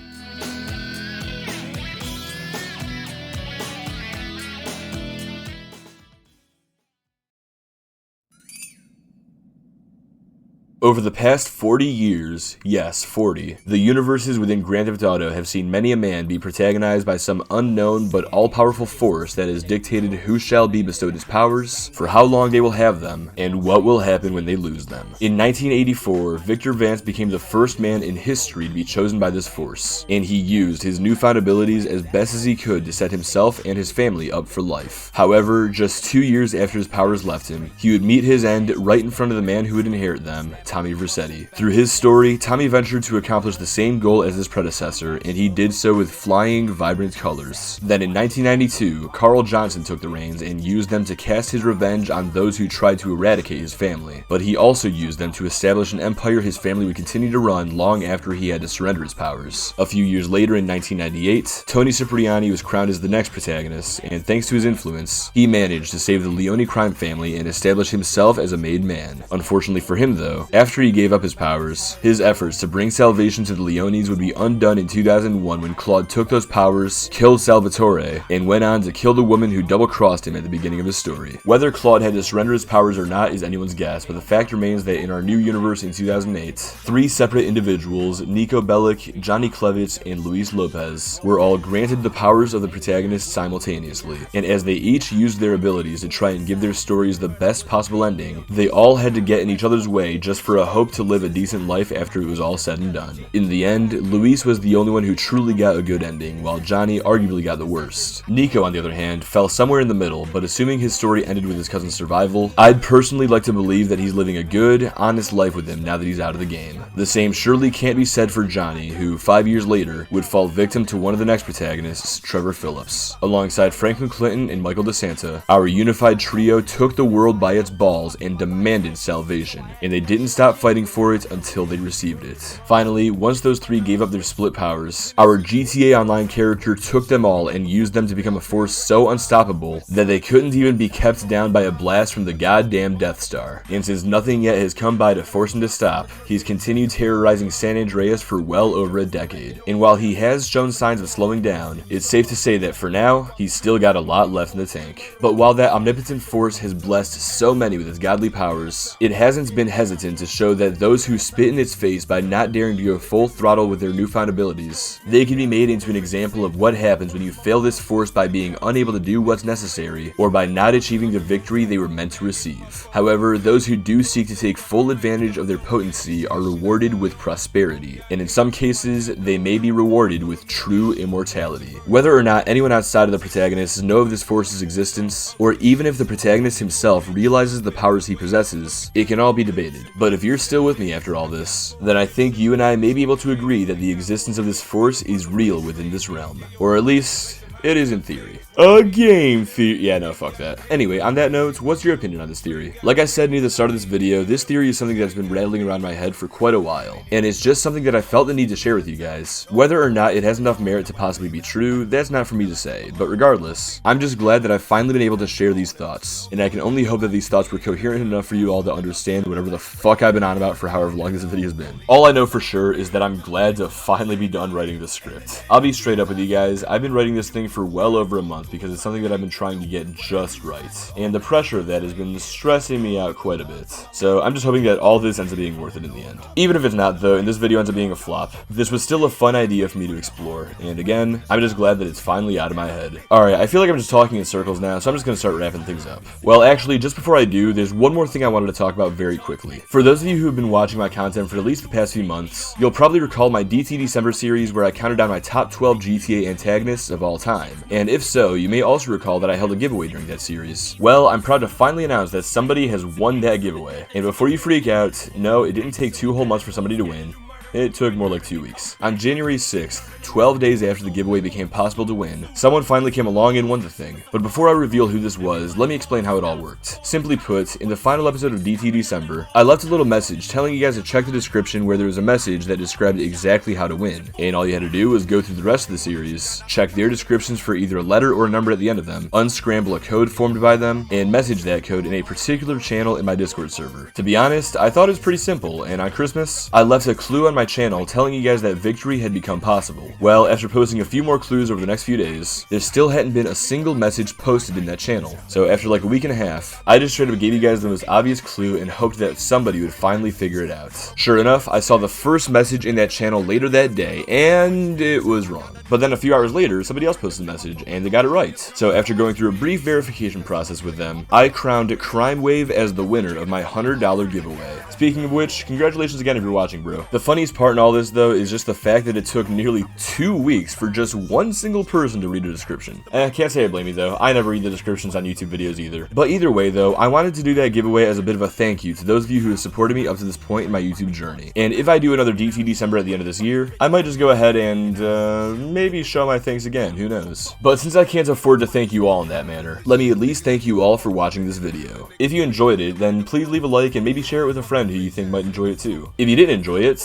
Over the past 40 years, yes, 40, the universes within Grand Theft Auto have seen many a man be protagonized by some unknown but all-powerful force that has dictated who shall be bestowed his powers, for how long they will have them, and what will happen when they lose them. In 1984, Victor Vance became the first man in history to be chosen by this force, and he used his newfound abilities as best as he could to set himself and his family up for life. However, just 2 years after his powers left him, he would meet his end right in front of the man who would inherit them, Tommy Vercetti. Through his story, Tommy ventured to accomplish the same goal as his predecessor, and he did so with flying, vibrant colors. Then in 1992, Carl Johnson took the reins and used them to cast his revenge on those who tried to eradicate his family. But he also used them to establish an empire his family would continue to run long after he had to surrender his powers. A few years later in 1998, Tony Cipriani was crowned as the next protagonist, and thanks to his influence, he managed to save the Leone crime family and establish himself as a made man. Unfortunately for him though, after he gave up his powers, his efforts to bring salvation to the Leones would be undone in 2001 when Claude took those powers, killed Salvatore, and went on to kill the woman who double-crossed him at the beginning of his story. Whether Claude had to surrender his powers or not is anyone's guess, but the fact remains that in our new universe in 2008, 3 separate individuals, Nico Bellic, Johnny Klevitz, and Luis Lopez, were all granted the powers of the protagonist simultaneously. And as they each used their abilities to try and give their stories the best possible ending, they all had to get in each other's way just for a hope to live a decent life after it was all said and done. In the end, Luis was the only one who truly got a good ending, while Johnny arguably got the worst. Nico, on the other hand, fell somewhere in the middle, but assuming his story ended with his cousin's survival, I'd personally like to believe that he's living a good, honest life with him now that he's out of the game. The same surely can't be said for Johnny, who 5 years later would fall victim to one of the next protagonists, Trevor Phillips. Alongside Franklin Clinton and Michael DeSanta, our unified trio took the world by its balls and demanded salvation, and they didn't stop fighting for it until they received it. Finally, once those 3 gave up their split powers, our GTA Online character took them all and used them to become a force so unstoppable that they couldn't even be kept down by a blast from the goddamn Death Star. And since nothing yet has come by to force him to stop, he's continued terrorizing San Andreas for well over a decade. And while he has shown signs of slowing down, it's safe to say that for now, he's still got a lot left in the tank. But while that omnipotent force has blessed so many with its godly powers, it hasn't been hesitant to show that those who spit in its face by not daring to go full throttle with their newfound abilities, they can be made into an example of what happens when you fail this force by being unable to do what's necessary, or by not achieving the victory they were meant to receive. However, those who do seek to take full advantage of their potency are rewarded with prosperity, and in some cases, they may be rewarded with true immortality. Whether or not anyone outside of the protagonists know of this force's existence, or even if the protagonist himself realizes the powers he possesses, it can all be debated. But if if you're still with me after all this, then I think you and I may be able to agree that the existence of this force is real within this realm. Or at least, it is in theory. A game theory. Yeah, no, fuck that. Anyway, on that note, what's your opinion on this theory? Like I said near the start of this video, this theory is something that's been rattling around my head for quite a while, and it's just something that I felt the need to share with you guys. Whether or not it has enough merit to possibly be true, that's not for me to say, but regardless, I'm just glad that I've finally been able to share these thoughts, and I can only hope that these thoughts were coherent enough for you all to understand whatever the fuck I've been on about for however long this video has been. All I know for sure is that I'm glad to finally be done writing this script. I'll be straight up with you guys, I've been writing this thing for well over a month because it's something that I've been trying to get just right, and the pressure of that has been stressing me out quite a bit. So I'm just hoping that all this ends up being worth it in the end. Even if it's not though, and this video ends up being a flop, this was still a fun idea for me to explore, and again, I'm just glad that it's finally out of my head. Alright, I feel like I'm just talking in circles now, so I'm just gonna start wrapping things up. Well, actually, just before I do, there's one more thing I wanted to talk about very quickly. For those of you who have been watching my content for at least the past few months, you'll probably recall my DT December series where I counted down my top 12 GTA antagonists of all time, and if so, you may also recall that I held a giveaway during that series. Well, I'm proud to finally announce that somebody has won that giveaway. And before you freak out, no, it didn't take 2 whole months for somebody to win. It took more like 2 weeks. On January 6th, 12 days after the giveaway became possible to win, someone finally came along and won the thing. But before I reveal who this was, let me explain how it all worked. Simply put, in the final episode of DT December, I left a little message telling you guys to check the description where there was a message that described exactly how to win. And all you had to do was go through the rest of the series, check their descriptions for either a letter or a number at the end of them, unscramble a code formed by them, and message that code in a particular channel in my Discord server. To be honest, I thought it was pretty simple, and on Christmas, I left a clue on my channel telling you guys that victory had become possible. Well, after posting a few more clues over the next few days, there still hadn't been a single message posted in that channel. So after like a week and a half, I just straight up gave you guys the most obvious clue and hoped that somebody would finally figure it out. Sure enough, I saw the first message in that channel later that day, and it was wrong. But then a few hours later, somebody else posted a message, and they got it right. So after going through a brief verification process with them, I crowned Crime Wave as the winner of my $100 giveaway. Speaking of which, congratulations again if you're watching, bro. The funniest part in all this, though, is just the fact that it took nearly 2 weeks for just one single person to read a description. Can't say I blame you, though. I never read the descriptions on YouTube videos either. But either way, though, I wanted to do that giveaway as a bit of a thank you to those of you who have supported me up to this point in my YouTube journey. And if I do another DT December at the end of this year, I might just go ahead and, maybe show my thanks again, who knows. But since I can't afford to thank you all in that manner, let me at least thank you all for watching this video. If you enjoyed it, then please leave a like and maybe share it with a friend who you think might enjoy it too. If you didn't enjoy it,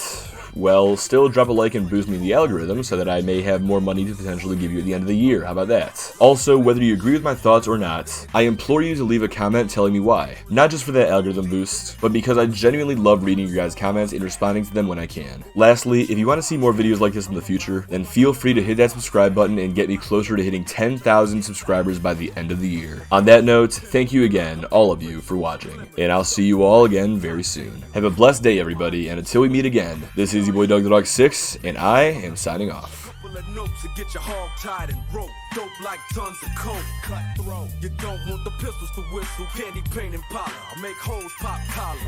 well, still drop a like and boost me in the algorithm so that I may have more money to potentially give you at the end of the year. How about that? Also, whether you agree with my thoughts or not, I implore you to leave a comment telling me why. Not just for that algorithm boost, but because I genuinely love reading your guys' comments and responding to them when I can. Lastly, if you want to see more videos like this in the future, then feel free to hit that subscribe button and get me closer to hitting 10,000 subscribers by the end of the year. On that note, thank you again, all of you, for watching, and I'll see you all again very soon. Have a blessed day, everybody, and until we meet again, this is your boy Doug the Dog 6, and I am signing off. Notes to get your hog tied and rope. Dope like tons of coke. Cutthroat. You don't want the pistols to whistle. Candy paint and powder. Make hoes pop collars.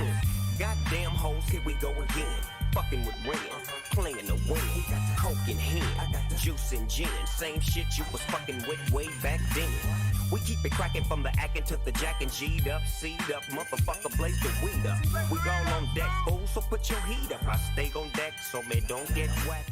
Goddamn hoes, here we go again. Fucking with women, playing the win. Coke in hand, juice and gin. Same shit you was fucking with way back then. We keep it cracking from the acting to the jacking. G'd up, C'd up, motherfucker blaze the weed up. We all on deck, fool, so put your heat up. I stay on deck so me don't get whacked.